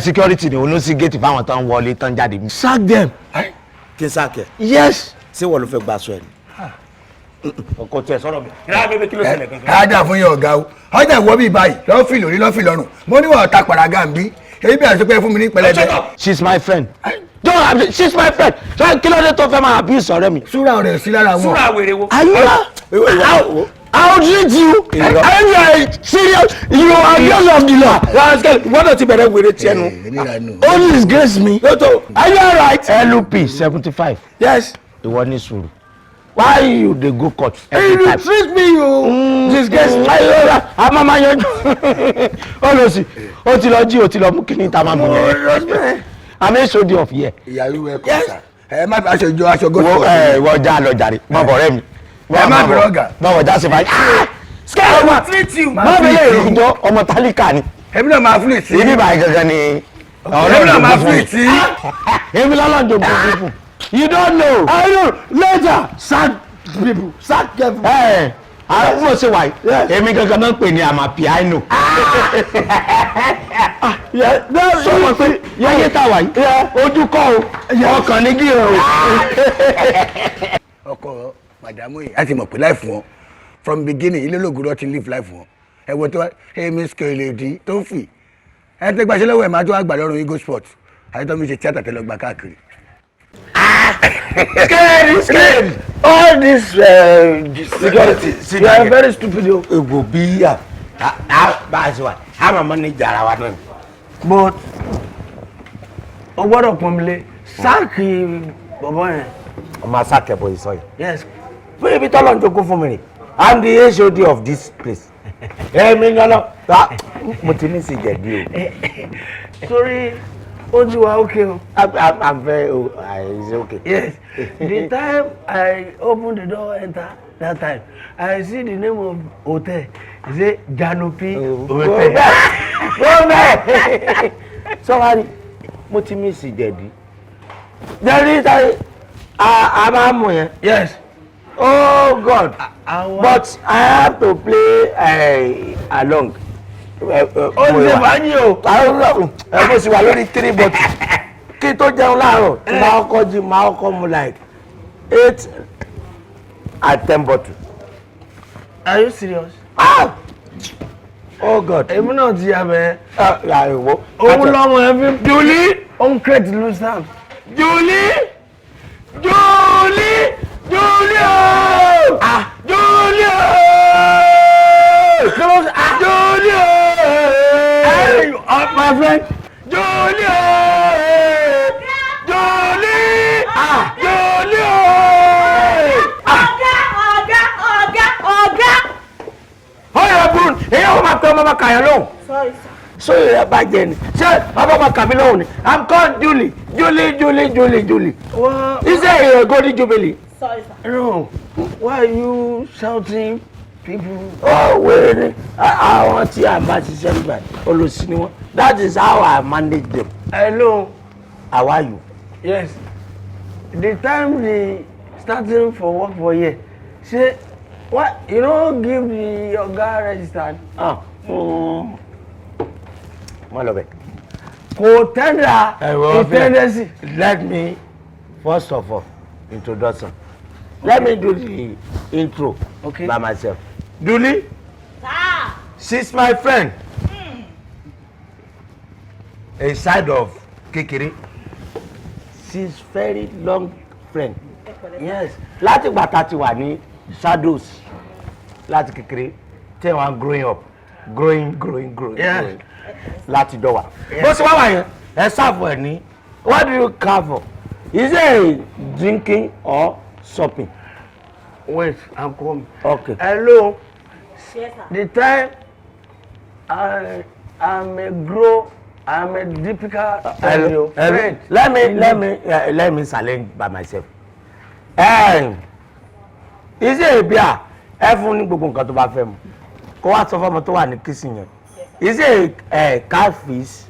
S1: Security ni olú sí gate fáwọn tán wọlé tán jáde.
S3: Sack them.
S1: Kí n sack ẹ?
S3: Yes.
S1: Ṣé wọ́n ló fẹ́ gba aṣọ ẹ̀ ni? Ọkọ̀ tí ẹ sọ̀rọ̀ mi. Ìlà bébé kí ló ṣẹlẹ̀ gangan?
S15: Ádà fún yín ọ̀gá o. Ọjà ìwọ bíi báyìí lọ́ fi lórí lọ́ fi lọ́rùn. Mo ní wọ́n ta pàràgà ń bí. Èyí bí àṣepẹ́ fún mi ní pẹlẹbẹ.
S1: She's my friend. Don't she's my friend. Kí ló dé tó fẹ́ máa abuse ọ̀rẹ́ mi?
S15: Súra ọ̀rẹ́ sí lára wọn.
S17: Súra wèrè wo.
S3: I'll treat you. You are serious. You are abuse of the law.
S1: Wọ́n náà ti bẹ̀rẹ̀ wèrè tiẹ̀ nu.
S3: Only disgrace me.
S1: Are you alright? LP 75.
S3: Yes.
S1: Ìwọ ní sùúrù. Why you dey go court
S3: every time? You treat me, you disgrace me.
S1: A máa máa yanjú. Ó lọ sí. Ó ti lọ jí, ó ti lọ mú kíní tá a máa mú yẹn. I'm a soldier of here.
S15: Ìyàwó ẹ kọ́ sà. Ẹ má fi aṣọ ìjọ aṣọ gọ́sọ̀.
S1: Wọ́n já lọ jàre. Má bọ̀ rẹ́ mi.
S15: Ẹ má bẹ̀rẹ̀ ọ̀gá.
S1: Báwo já sí báyìí? Skẹ́ẹ̀ wá. Má fi lè rí ìjọ ọmọ tálíkà ni.
S15: Èmi náà máa fún ìtì.
S1: Ibi báyìí gangan ni.
S15: Èmi náà máa fún ìtì.
S1: Èmi lọ́lọ́ jòkó fífún. You don't know.
S3: I know. Later, sack people. Sack them.
S1: Àwọn mo ṣe wà yìí. Èmi gangan náà pè ní àmà piano. Sọ́mọ pé yẹ́yẹ́ tá a wà yìí. Ojú kọ́ o. Ọkàn ní kí o.
S15: Ọkọ màdàmú yìí a ti mọ̀ pé life wọn from beginning ilé ológun ló ti live life wọn. Ẹ̀wọ̀n tó wá èmi skele di tó ń fì. Ẹ tẹ́ gbàṣẹ́ lọ́wọ́ ẹ̀ máa tó wá gbà lọ́rùn Eagle Sport. Àyẹ̀tọ́ mi ṣe tíátà tẹ́lẹ̀ gbà káàkiri.
S3: Scary. All this security. You are very stupid.
S1: Ego biya. Bá a ṣe wà. A máa mọ ní jàrá wa náà.
S3: But o gbọ́dọ̀ pọnmilé sáàkì bọ̀bọ̀ yẹn.
S1: Ọmọ asákẹ̀bọ̀ yìí sọ yìí.
S3: Yes.
S1: Fún ibi tọ́lọ̀ ń jogún fún mi rè. I'm the HOD of this place. Èmi yan lọ. Mo ti ní sí jẹ̀bi o.
S3: Sorry. Oh, you are okay.
S1: I'm very it's okay.
S3: Yes. The time I opened the door, enter that time, I see the name of hotel. Is it Jalopi Hotel?
S1: Go back. Sorry.
S3: mo ti miss jẹ̀dí. Jẹ̀dí táyé a máa mú yẹn. Yes. Oh God. But I have to play along. Ó ṣe fàájì o. Mo sì wà lórí 3 bottles. Kí tó jẹun láàárọ̀ tí máa kọ́ jí máa kọ́ mu like 8 and 10 bottles. Are you serious? Oh God. Èmi náà ti yà bẹ́ẹ̀. Òun lọ́mọ ẹ fi. Julie. Ó ń crate loose time. Julie. Julie. Julie ooo! Julie ooo! Julie ooo! My friend! Julie ooo! Julie! Julie ooo!
S18: Ọ̀gá!
S3: Ọ̀yọ̀ bùrùn, èyí ọmọ máa tọ́ ọmọ máa kàyà lóhùn.
S18: Sorry, sir.
S3: Sóyè rẹ̀ bàjẹ́ ni. Ṣé ọmọ máa kà mí lóhùn ni? I'm called Julie. Julie. Is it a golden jubilee?
S18: Sorry, sir.
S3: No. Why are you shouting people? Oh, wait. Àwọn tí a bá ṣiṣẹ́ nígbà olùsí ni wọ́n. That is how I manage them. Hello. How are you? Yes. The time they starting for work for here, say, what, you know, give the oga registered. One of it. Tendency. Let me, first of all, introduction. Let me do the intro by myself. Julie?
S18: Sir.
S3: She's my friend. A side of Kekere. She's very long friend. Yes. Láti ìgbà tá ti wà ní shadows. Láti Kekere. Till I'm growing up. Growing. Láti dọ́wà. Bó ṣe wá wà yẹn, ẹ sáàfù ẹ̀ ní. What do you carve for? Is it drinking or shopping? Wait, I'm coming. Okay. Hello.
S18: Yes, sir.
S3: The time I'm a difficult friend. Let me challenge by myself. Is it a beer? Ẹ fún ní gbogbo nǹkan tó bá fẹ́ mu. Kó wá sọ fọ́mọ tó wà ní kissing yẹn. Is it a catfish?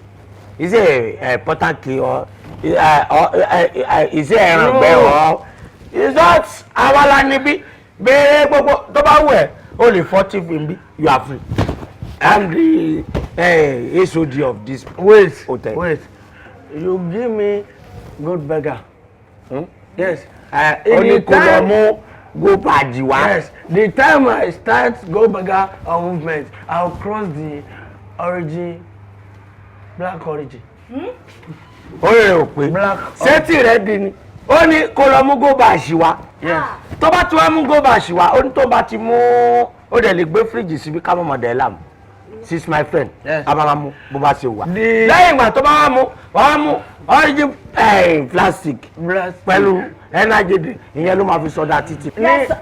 S3: Is it a potaki or is it ẹrangbẹ́ or is that awala níbí? Béèrè gbogbo tó bá wù ẹ́ only 40 níbí you are free. I'm the HOD of this hotel. Wait. You give me good burger. Yes. Only Kolomo go Pajiwa. Yes. The time I start go burger movement, I'll cross the black origin. Oye o pe. Sẹ́tì rẹ̀ di ni. Ó ní Kolomo go Bashiwa. Yes. Tó bá ti wá mú go Bashiwa, ó ní tó bá ti mú ó dẹ̀ lè gbé fridge síbi ká mọ̀ mọ̀dẹ̀ láàmú. She's my friend. Abalamu bó bá ṣe wà. Lẹ́yìn ìgbà tó bá wá mú origin plastic pẹ̀lú energy drink ìyẹn ló máa fi sọdá títì.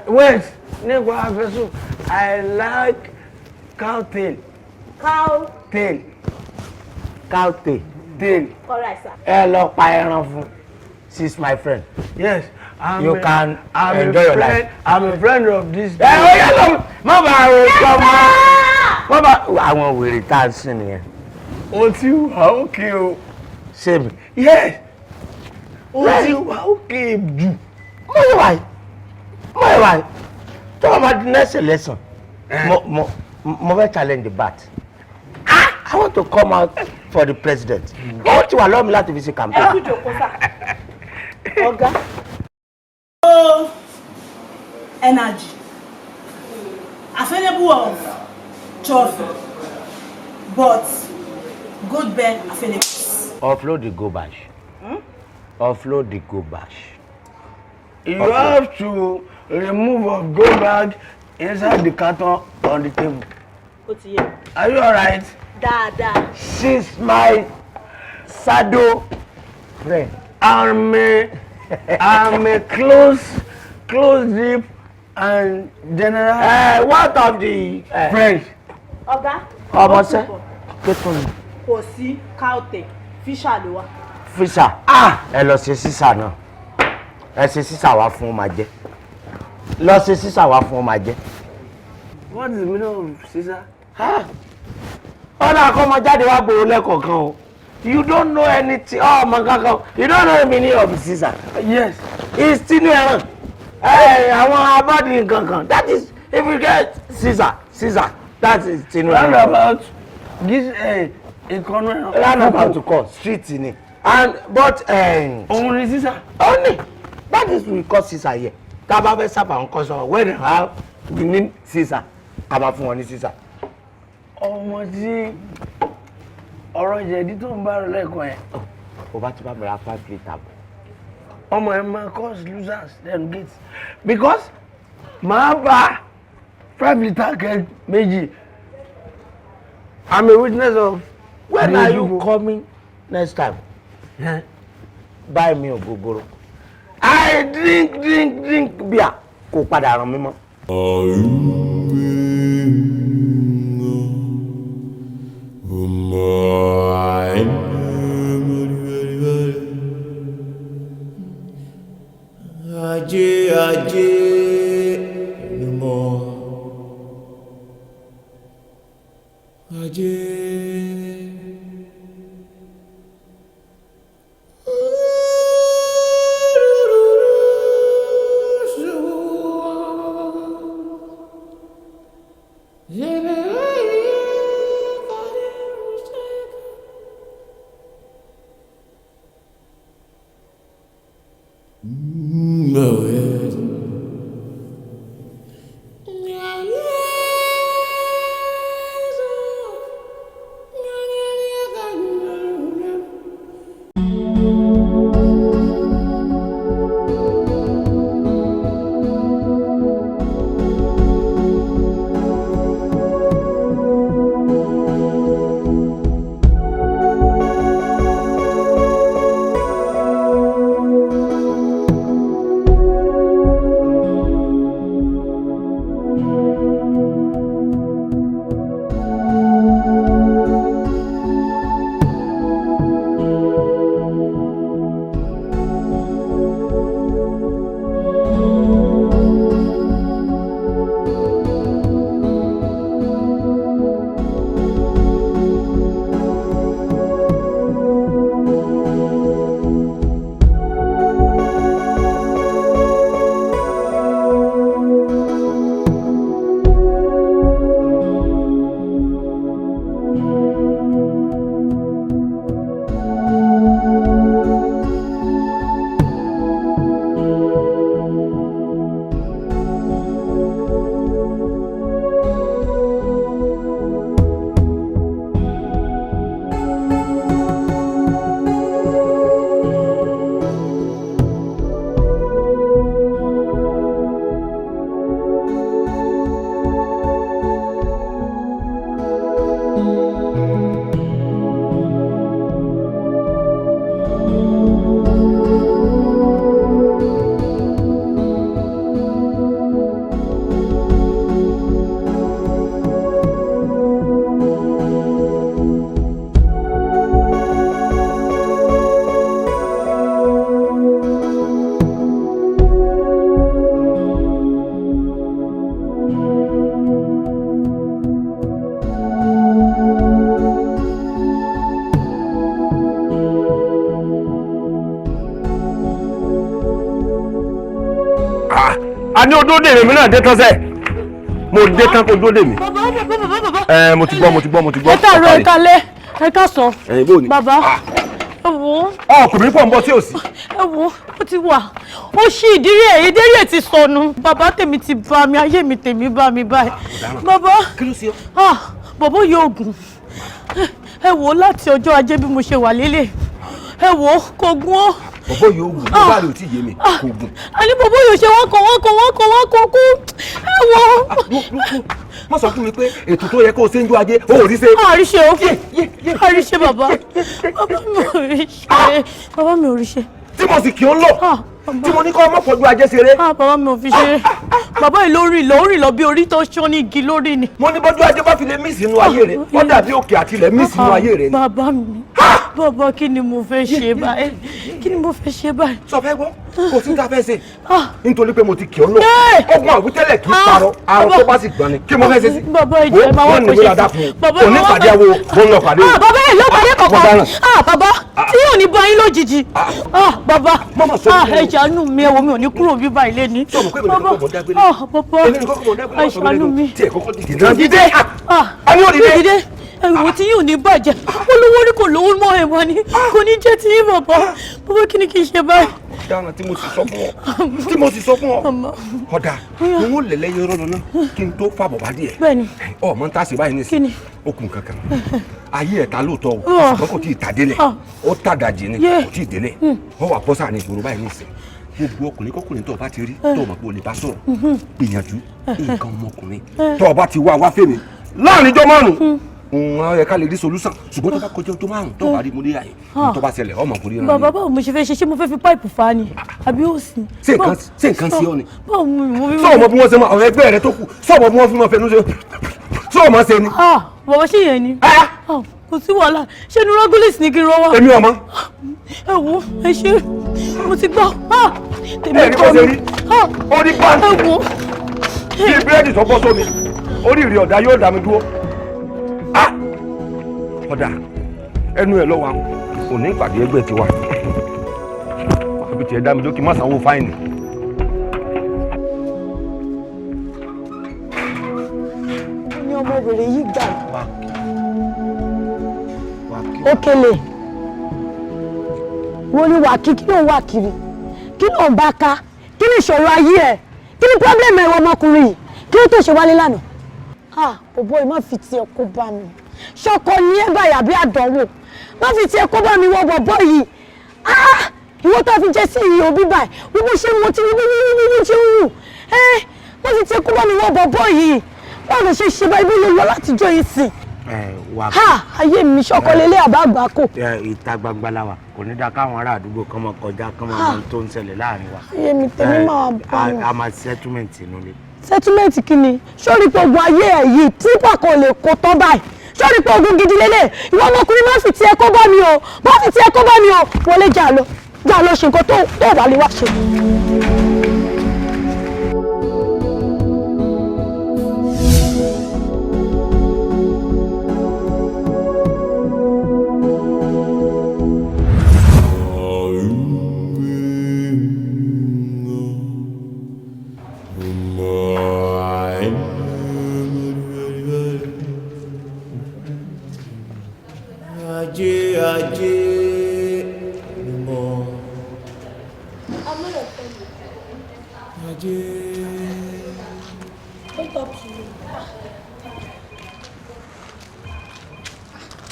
S3: Wait, nígbà àfẹ́sùn I like cow tail.
S18: Cow
S3: tail.
S18: Alright, sir.
S3: Ẹ lọ pa ẹran fún. She's my friend. Yes. You can enjoy your life. I'm a friend of this. Ẹ ó yẹ lọ má bàa rò sọ mọ́ àwọn wèrè tá a sìn nìyẹn. O ti wà òkè o. Ṣé mi? Yes. O ti wà òkè jù. Mọ̀ ìwà tó o máa di next election. Mo fẹ́ challenge the bat. I want to come out for the president. Ó ti wà lọ́wọ́ mi láti fi ṣe campaign.
S18: Ẹ kú jòkó sá. Ọ̀gá. Energy. Available of trophy, but good bear available.
S3: Offload the go bash. Offload the go bash. You have to remove a go bag inside the carton on the table. Are you alright?
S18: Dada.
S3: She's my shadow friend. I'm a close deep and general. What of the friend?
S18: Ọ̀gá.
S3: Ọmọ sẹ́. Kétùn ni.
S18: Kò sí káùtẹ̀ fíṣà ló wà.
S3: Fíṣà. Ẹ lọ ṣe sísà náà. Ẹ ṣe sísà wá fún ọmọ jẹ. Lọ ṣe sísà wá fún ọmọ jẹ. What is the meaning of sísà? Ọ̀nà àkọ́mọ jáde wá gbòòrò lẹ́kọ̀ọ̀kan o.
S1: You don't know anything. Oh, Mangaka, you don't know the meaning of Caesar.
S3: Yes.
S1: It's Tinueran. I want abadi gangan. That is, if you get Caesar, that is Tinueran.
S3: Roundabout, this
S1: roundabout to call street in it. And but
S3: only Caesar.
S1: Only. That is we call Caesar here. Tababe Sapa on cause when they have we need Caesar. Aba fún wọn ní Caesar.
S3: Ọmọ tí ọ̀rọ̀ ìjẹ̀dí tó ń bá rẹ̀ lẹ́ẹ̀kan ẹ̀.
S1: Ó bá ti bá mi ra 5 litre.
S3: Ọmọ ẹ̀ máa cause losers then gates because máa bá 5 litre kẹ́ méjì. I'm a witness of.
S1: When are you coming next time? Buy me ogogoro. I drink beer. Kò padà ràn mí mọ́.
S7: Ajé ni mo. Ajé.
S12: a ní odó dèrè mi náà dé tán sẹ́ mo dé tán kó odó dè mí.
S14: bàbá.
S12: Mo ti gbọ́.
S14: ẹ káàárọ̀ ẹ káalẹ́ ẹ káàsán.
S12: Bó ni.
S14: bàbá ẹ wò ó.
S12: Ọkùnrin pọ̀ ń bọ́ sí òsì.
S14: ẹ wò ó ti wà ó ṣí ìdírí ẹ̀ ti sọnù bàbá tèmi ti bá mi ayé mi tèmi bá mi báyìí. bàbá
S12: kí ló ṣe ọ́.
S14: bàbá yóò gùn ẹ wò ó láti ọjọ́ ajé bí mo ṣe wà lélẹ̀ ẹ wò ó kò gún ó.
S12: Bàbá yóò gùn bó bá rè ò tí ì yé mi kò gùn.
S14: àní bàbá yóò ṣe wọ́n kàn kú ẹ wò ó.
S12: Má sọ fún mi pé ètò tó yẹ kó o ṣe ń jó ajé o ò rí ṣe.
S14: àríṣe o àríṣe bàbá bàbá mi ò rí ṣe.
S12: Tí mo sì kí ó ń lọ tí mo ní kọ́ ọmọ pọ̀jù ajé ṣeré.
S14: Bàbá mi ò fi ṣeré bàbá yìí lórí lọ bí orí tó ṣán ní igi lórí ni.
S12: Mo ní bọ́jú ajé bá fi lè mí sínú ayé rẹ̀ wọ́n dàbí òkè àtìlẹ̀ mí sínú ayé rẹ̀ ni.
S14: Bàbá mi.
S13: Bàbá kí ni mo fẹ́ ṣe báyìí? Kí ni mo fẹ́ ṣe báyìí?
S12: Sọ fẹ́ gbọ́, kò sí ta fẹ́ ṣe. Nítorí pé mo ti kì ọ́ lọ. Ọgbọ́n àwítẹ́lẹ̀ kì í parọ́, àrùn tó bá sì gbọ́n ni. Kí mo fẹ́ ṣe sí?
S13: Bàbá ìjẹ́ máa wọ́n kò ṣe sí.
S12: Òní pàdé àwo, mo ń lọ pàdé.
S13: Bàbá ẹ̀ ló pàdé kankan. Bàbá tí yóò ní bá yín lójijì. Bàbá ẹ ṣàánú mi, ẹ̀wọ̀ mi ò ní kúrò bí báyìí lé ní. Bàbá ẹ ṣàánú mi.
S12: Dídé!
S13: Dídé! Ẹ̀wọ̀ tí yóò ní bàjẹ́. Olówó ní kò lówó mọ́ ẹ̀ wá ní. Kò ní jẹ́ tí yín bàbá. Bàbá kí ni kí n ṣe báyìí?
S12: Dáhùn tí mo sì sọ fún ọ. Tí mo sì sọ fún ọ. Ọ̀dà ni wọ́n lẹ̀ lẹ́yìn ọ̀rọ̀ náà kí n tó fàbọ̀ bá díẹ̀.
S13: Bẹ́ẹ̀ni.
S12: Ọmọ ń tà sí báyìí nísìnyí. Okùn kankan. Ayé ẹ̀ta lóòótọ́ o. Ṣùgbọ́n kò tí ì tàdélẹ̀. Ó tàdàjì ni kò tí ì délẹ̀. Wọ́n wà bọ́sà ní ìgboro báyìí nísìnyí. Gbogbo ọkùnrin kọkùnrin tó o bá ti rí tó o mọ̀ pé o lè bá sọ̀rọ̀. Gbìyànjú nǹkan ọmọkùnrin tó o bá ti wá fèmí láàrin ijọ́ márùn-ún. Wọ́n yẹ ká lè rí solúsàn ṣùgbọ́n tó bá kọjá ọjọ́ márùn-ún tó bá rí mo lé àyè tó bá ṣẹlẹ̀ ọmọ kò rí ràn mí.
S13: Bàbá báwo mo ṣe fẹ́ ṣe mo fẹ́ fi páìpù fa ni àbí ó sì.
S12: Ṣé nǹkan sí ọ ni?
S13: Báwo mo fi.
S12: Sọ̀rọ̀ bí wọ́n ṣe máa ọ̀rẹ́ ẹgbẹ́ rẹ tó kù sọ̀rọ̀ bí wọ́n fi máa fẹnu ṣe sọ̀rọ̀ máa ṣe ni.
S13: Bàbá ṣe yẹn ni. Kò sí wàhálà ṣé inú rọ́gùlìsì ni kí n rọwọ́.
S12: Èmi ọmọ.
S13: Ẹ wo ẹ ṣe mo ti gbọ́.
S12: Tèmi kọ́ mi. Ó ní báńkì. Bí búrẹ́dì tó bọ́ sómi orí ìrì ọ̀dà yóò dá mi dúró. Ọ̀dà ẹnu ẹ̀ lọ́wọ́ òní ìpàdé ẹgbẹ́ tiwa àbí tiẹ̀ dá mi dókì má sanwó fáìnì.
S2: Ní ọmọbìnrin yìí gbà ó kélé wọ́n ní wà kí ló ń wà kiri kí ló ń bá ká kí ni ìṣòro ayé ẹ̀ kí ni pọ́blẹ́mù ẹ̀rọ ọmọkùnrin yìí kí ló tó ṣe wálé lánàá. Bòbó ẹ má fi tiẹ̀ kó bá mi ṣọkọ ní ẹ báyà bí àdánwò má fi tiẹ̀ kó bá mi wọ bọ̀bọ̀ yìí ìwọ tó fi jẹ́ sí ìyè òbí báyìí wíwú ṣe mo ti wíwú ṣe ń wù má fi tiẹ̀ kó bá mi wọ bọ̀bọ̀ yìí báwo ló ṣe báyìí bí ló lọ látijọ́ yìí sìn. Ayé mi ṣọkọ lélẹ̀ àbá àgbà kò.
S3: Ìta gbangba la wà kò ní dá káwọn ará àdúgbò kan máa kọjá kan máa mọ tó ń ṣẹlẹ̀ láàrin wa.
S2: Ayé mi tèmi máa bá wọn.
S3: A máa settlement nílé.
S2: Settlement kí ni sórí pé ogun ayé ẹ̀ yìí típà kan lè kó tán báyìí sórí pé ogun gidi lélẹ̀ ìwọ ọmọkùnrin má fi tiẹ̀ kó bá mi o má fi tiẹ̀ kó bá mi o wọlé jà lọ ṣe nǹkan tó wà lè wá ṣe.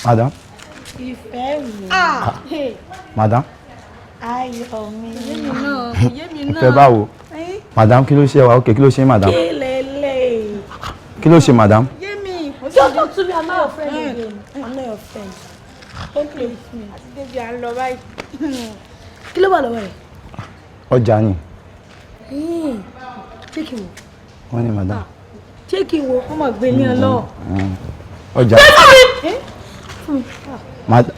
S19: Madam.
S18: Ìfẹ́ mi.
S19: Madam.
S18: Ayọ̀ mi.
S19: Ìfẹ́ báwo? Madam kí ló ṣe wá? Okay, kí ló ṣe madam?
S18: Kélélé.
S19: Kí ló ṣe madam?
S18: Yémi. Don't talk to me, I'm not your friend again. I'm not your friend. Don't play with me. Àti débi à ń lọ báyìí. Kí ló wà lọ́wọ́ ẹ̀?
S19: Ọjà ni.
S18: Ṣé kí n wò?
S19: Wọ́n ní madam.
S18: Ṣé kí n wò? Wọ́n mọ̀ gbé ní ọlọ́wọ́.
S19: Ọjà. Madam.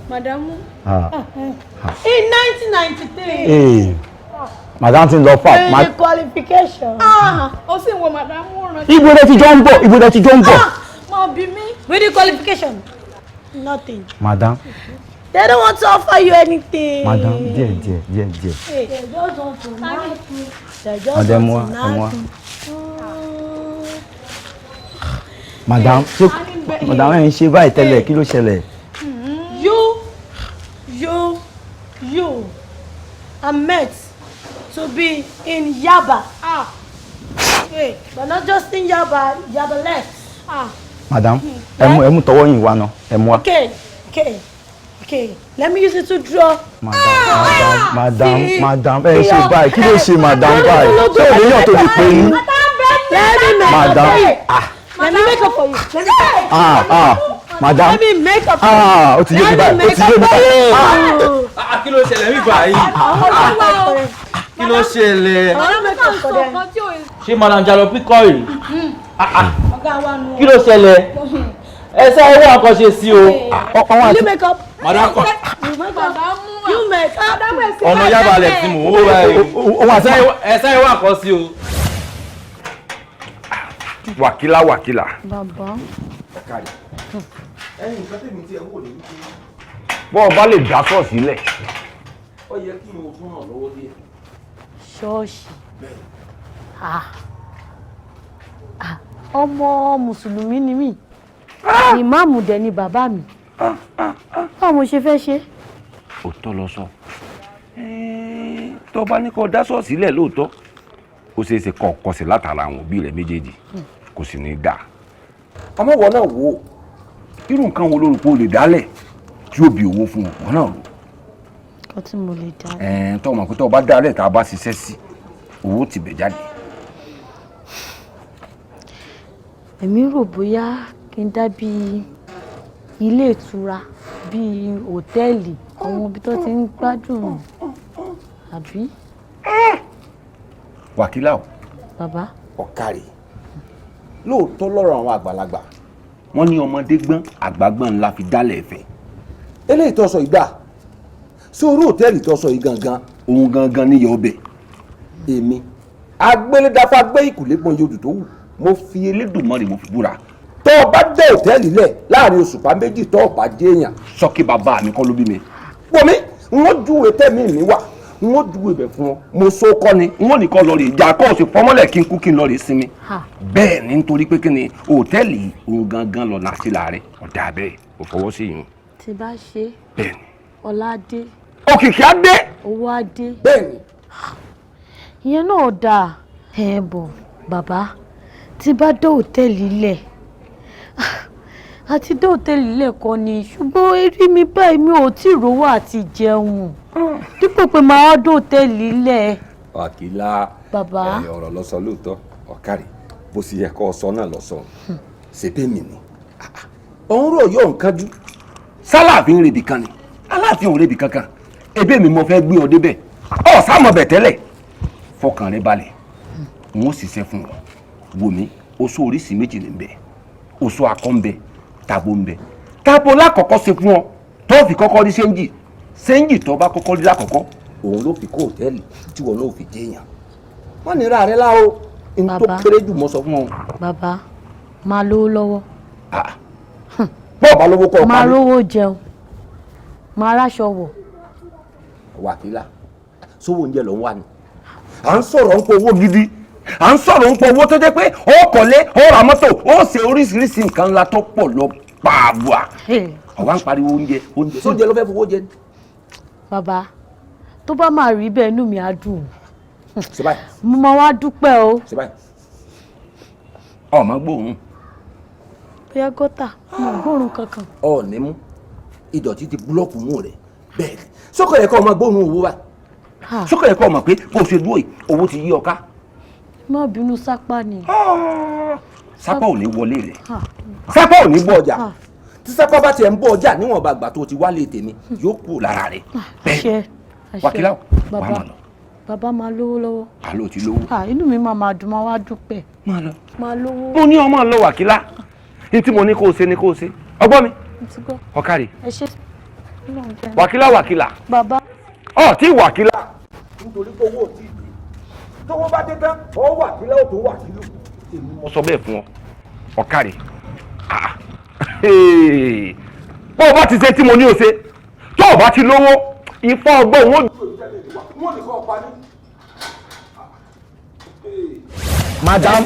S18: Madam. In 1993.
S19: Madam ti lọ fà.
S18: Any qualification. Ó sì wo madam rán.
S19: Ibo lẹ ti jọ ń bọ̀. Ibo lẹ ti jọ ń bọ̀.
S18: Mo bí mi. With the qualification. Nothing.
S19: Madam.
S18: They don't want to offer you anything.
S19: Madam, díẹ̀.
S18: They just want to knock you. They just
S19: Madam,
S18: want to knock you.
S19: Madam, madam ẹ̀ ń ṣe báyìí tẹ́lẹ̀ kí ló ṣẹlẹ̀?
S18: You are meant to be in Yaba. But not just in Yaba, Yaba left.
S19: Madam, ẹ mú tọwọ́ yín wá ná, ẹ mú wá.
S18: Okay, let me use it to draw.
S19: Madam, ẹ ṣe báyìí kí ló ṣe madam báyìí? Ṣé òní yàn tó di pé yín? Madam.
S18: Let me make up for you.
S19: Madam.
S18: Let me make up for you.
S19: Ó ti yé mi báyìí.
S5: Kí ló ṣẹlẹ̀ mí báyìí?
S20: Kí ló ṣẹlẹ̀?
S14: Ṣé Madam Jalo píkọ́ rèé? Kí ló
S18: Kí
S14: ṣẹlẹ̀? Ẹ sáré wá nǹkan ṣe sí o.
S18: You make up.
S14: Madam kọ.
S18: You make up.
S20: Ọ̀nà yábalẹ̀ tí mò ń wó báyìí. Ẹ sáré wá nǹkan sí o.
S12: Wàkílà.
S13: Bàbá.
S12: Ẹ̀yin nǹkan tèmi tí ẹ wò ní wípé bọ́ ọba lè dá ṣọ́ọ̀ṣì lẹ̀. Ó yẹ kí n ò tún ràn lọ́wọ́ díẹ̀.
S13: Ṣọ́ọ̀ṣì. Ọmọ Mùsùlùmí ni mí. Ìmáàmù dẹ̀ ni bàbá mi. Báwo mo ṣe fẹ́ ṣe?
S12: Òótọ́ lọ sọ. Tó bá ní kó dá ṣọ́ọ̀ṣì lẹ̀ lóòótọ́, ó ṣeé ṣe kó kọsẹ̀ látara àwọn òbí rẹ̀ méjèèjì, kò sì ní dà. Àmọ́ wọn náà wò ó, irú nǹkan wo lórúkọ lè dálẹ̀ tí ó bí owó fún wọn náà rò.
S13: Nǹkan tí mo lè dá.
S12: Tó mọ̀ pé tó bá dálẹ̀ tá a bá ṣiṣẹ́ sí, owó ti bẹ̀ jáde.
S13: Èmi rò bóyá kí n dá bí ilé ìtura bí hòtẹ́ẹ̀lì àwọn ibi tó ti ń gbádùn àbí.
S12: Wàkílà o.
S13: Bàbá.
S12: Ọ̀kàrẹ̀ lóòótọ́ lọ́rọ̀ àwọn àgbàlagbà wọ́n ní ọmọdé gbọ́n àgbà gbọ́n ńlá fi dálẹ̀ ẹ̀fẹ̀. Eléyìí tó sọ ìgbà sí orí hòtẹ́ẹ̀lì tó sọ yìí gangan òun gangan níyà ọbẹ̀. Èmi agbélédáfá gbé ìkùlé gbọ́n yodù tó wù mo fi Elédùmarè mo fi búra tó o bá dé hòtẹ́ẹ̀lì lẹ̀ láàrin òṣùpá méjì tó o bá dé èèyàn sọ́kì bàbá mi kọ́ ló bí mi. Pọ̀mí wọ́n júwe tẹ́mi mi wà wọ́n júwe bẹ̀ fún ọ mo so kọ́ ni wọ́n nìkan lọ rè ìjà kọ́ ọ̀sẹ̀ fọmọ́lẹ̀ kí n kú kí n lọ rè sinmi. Bẹ́ẹ̀ ni nítorí pé kí ni hòtẹ́ẹ̀lì òun gangan lọ náà sí láàrẹ̀ ọ̀dà bẹ́ẹ̀ ò fọwọ́ sí yìí.
S13: Tí bá ṣe
S12: bẹ́ẹ̀ ni
S13: ọlá dé.
S12: Òkìkí á dé.
S13: Owó á dé.
S12: Bẹ́ẹ̀ ni.
S13: Ìyẹn náà dáa. Bọ̀ bàbá tí bá dé hòtẹ́ẹ̀lì lẹ̀ àti dé hòtẹ́ẹ̀lì lẹ̀ kọ́ ni ṣùgbọ́n eré mi báyìí mi ò tí ì rówó àti jẹun dípò pé máa dé hòtẹ́ẹ̀lì lẹ̀.
S12: Wàkílà
S13: bàbá
S12: ọ̀rọ̀ lọ sọ lóòótọ́ Ọ̀kàrẹ̀ bó sì yẹ kó o sọ náà lọ sọ ṣe bẹ́ẹ̀ mi ni òun rò yóò ń kájú sálàfin rèébì kan ni aláàfin òun rèébì kankan ebí mi mo fẹ́ gbé ọ débẹ̀ ọ̀ sáàmọ̀ bẹ̀ tẹ́lẹ̀ fọkàn rẹ balẹ̀ n ó ṣiṣẹ́ fún ọ wò mí oṣù oríṣi méjì ní bẹ oṣù akọ ń bẹ tabo ń bẹ tabo lákọ̀ọ́kọ́ ṣe fún ọ tó fi kọ́kọ́ rí ṣéǹjì tó bá kọ́kọ́ rí lákọ̀ọ́kọ́ òun ló fi kó hòtẹ́ẹ̀lì tí wọn ló fi jẹ́yàn wọ́n ní ra rẹ láwo n tó kéré jù mọ́ sọ fún ọ.
S13: Bàbá máa lówó lọ́wọ́.
S12: bọ́ọ̀ bá lówó kọ́ ọ pa mí.
S13: máa rówó jẹun máa ráṣọ wọ̀.
S12: Wàkílà sówó oúnjẹ ló ń wà ní. à ń sọ̀rọ̀ ń pọ̀ owó gidi à ń sọ̀rọ̀ ń pọ̀ owó tó jẹ́ pé ó kọ́lé ó ra mọ́tò ó ṣe oríṣiríṣi nǹkan ńlá tó pọ̀ lọ pààbùà. ọ̀wá ń pariwo oúnjẹ sóúnjẹ ló fẹ́ fowó jẹ.
S13: Bàbá tó bá máa rí bẹ́ẹ̀ inú mi á dùn.
S12: ṣe báyìí.
S13: mo máa wá dúpẹ́ o.
S12: ṣe báyìí. ọmọ gbóhùn.
S13: bóyá gọ́tà mo gbóòórùn kankan.
S12: ọ ní mú ìdọ̀tí ti búlọ́ọ̀kù mú rẹ̀ bẹ́ẹ̀ sọ́kọ̀ yẹ kọ́ ọmọ gbóhùn owó wa sọ́kọ̀ yẹ kọ́ ọmọ pé bó ṣe dúró yìí owó ti yí ọ ká.
S13: má bínú sápá ni.
S12: sápá ò ní wọlé rẹ̀ sápá ò ní bọ́ ọjà tí sápá bá tiẹ̀ ń bọ́ ọjà níwọ̀nba àgbà tó ti wálé tèmi yóò kú lára rẹ̀ bẹ́ẹ̀ Wàkílà wà á máa lọ.
S13: Bàbá máa lówó lọ́wọ́.
S12: àlọ́ ti lówó.
S13: inú mi máa dùn máa wá dúpẹ́.
S12: máa lọ.
S13: máa lówó.
S12: mo ní ọmọ lọ Wàkílà ní tí mo ní kó o ṣe ní kó o ṣe ọgbọ́n mi. Ọ̀kàrẹ̀.
S13: ẹ ṣe.
S12: Wàkílà.
S13: Bàbá.
S12: Tí Wàkílà. nítorí pé owó ò tí ì dé tówó bá dé tán ọ Wàkílà ò tó Wàkílù. mo sọ bẹ́ẹ̀ fún ọ Ọ̀kàrẹ̀. bó o bá ti ṣe tí mo ní o ṣe tó o bá ti lówó ifá ọgbọ́n wọn.
S19: Madam.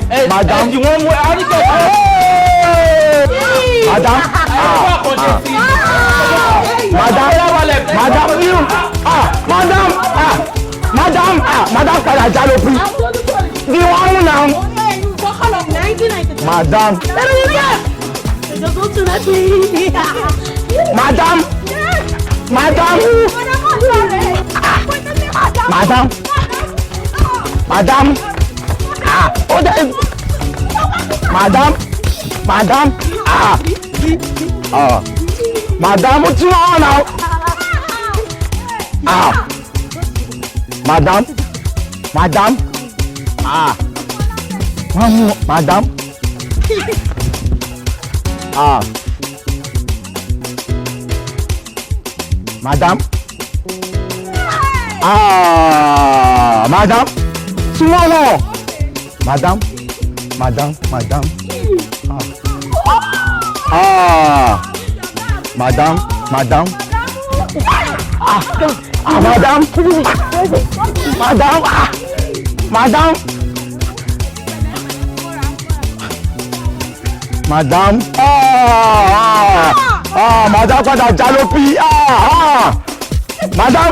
S14: Madam.
S19: Madam padà já ló pín. Bí wọ́n mú náà. Madam. Madam, what's wrong now? Madam, madam wọ́n mú madam madam madam súnmọ́wọ́ madam madam madam madam madam madam madam madam madam madam padà jalopi madam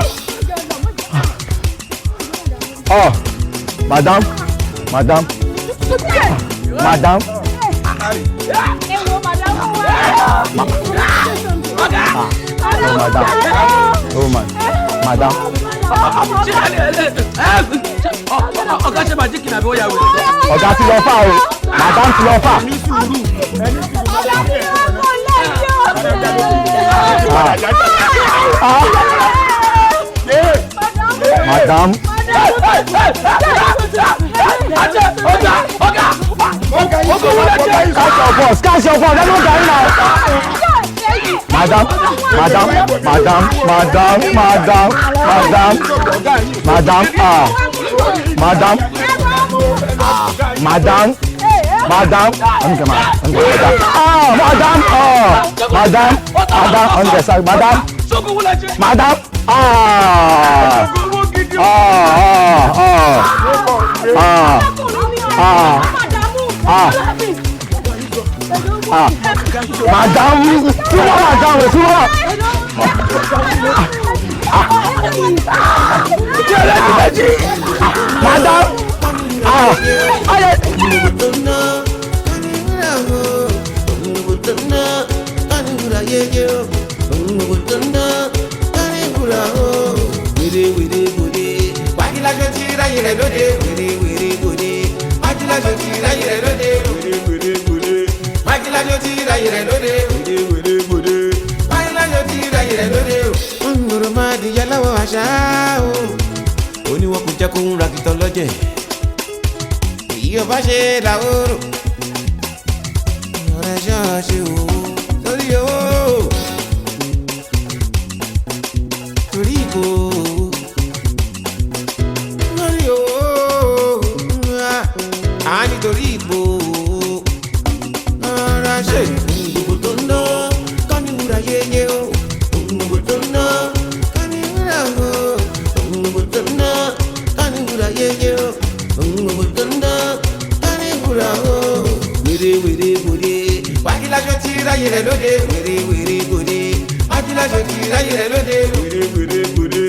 S19: madam madam madam oh man madam
S17: ọ̀gá ṣe máa jíkì nàbí ó yà wẹ̀.
S19: ọ̀gá ti lọ fà o madam ti lọ fà. madam. Catch your phone, let me go now. Madam, madam, madam, madam, madam, madam, madam, madam, madam, madam, madam, madam, on the side, madam, madam, madam,
S7: oníwọ̀n kò jẹ́ kó ń ra kìtàn lọ́jẹ̀ èyí ọba ṣe làwòrò ọ̀rẹ́ ṣọ́ọ̀ṣì owó torí owó torí ìbò lórí owó a nítorí ìbò ọ̀rẹ́ ṣe ìgbòho tó ń ná kọ́ ní wúrà yéye o ògùngbò tó ń ná kọ́ ní wúrà o ògùngbò tó ń ná kọ́ ní wúrà yéye o ògùngbò tó ń ná kọ́ ní wúrà o wèrè wèrè wèrè wákìláṣọ tí ráyè rẹ lóde wèrè wèrè wèrè wákìláṣọ tí ráyè rẹ lóde wèrè wèrè wèrè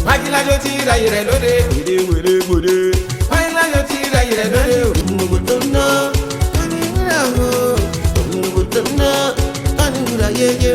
S7: wákìláṣọ tí ráyè rẹ lóde wèrè wèrè wèrè wákìláṣọ tí ráyè rẹ lóde ògùngbò tó ń ná kọ́ ní wúrà o ògùngbò tó ń ná kọ́ ní wúrà yéye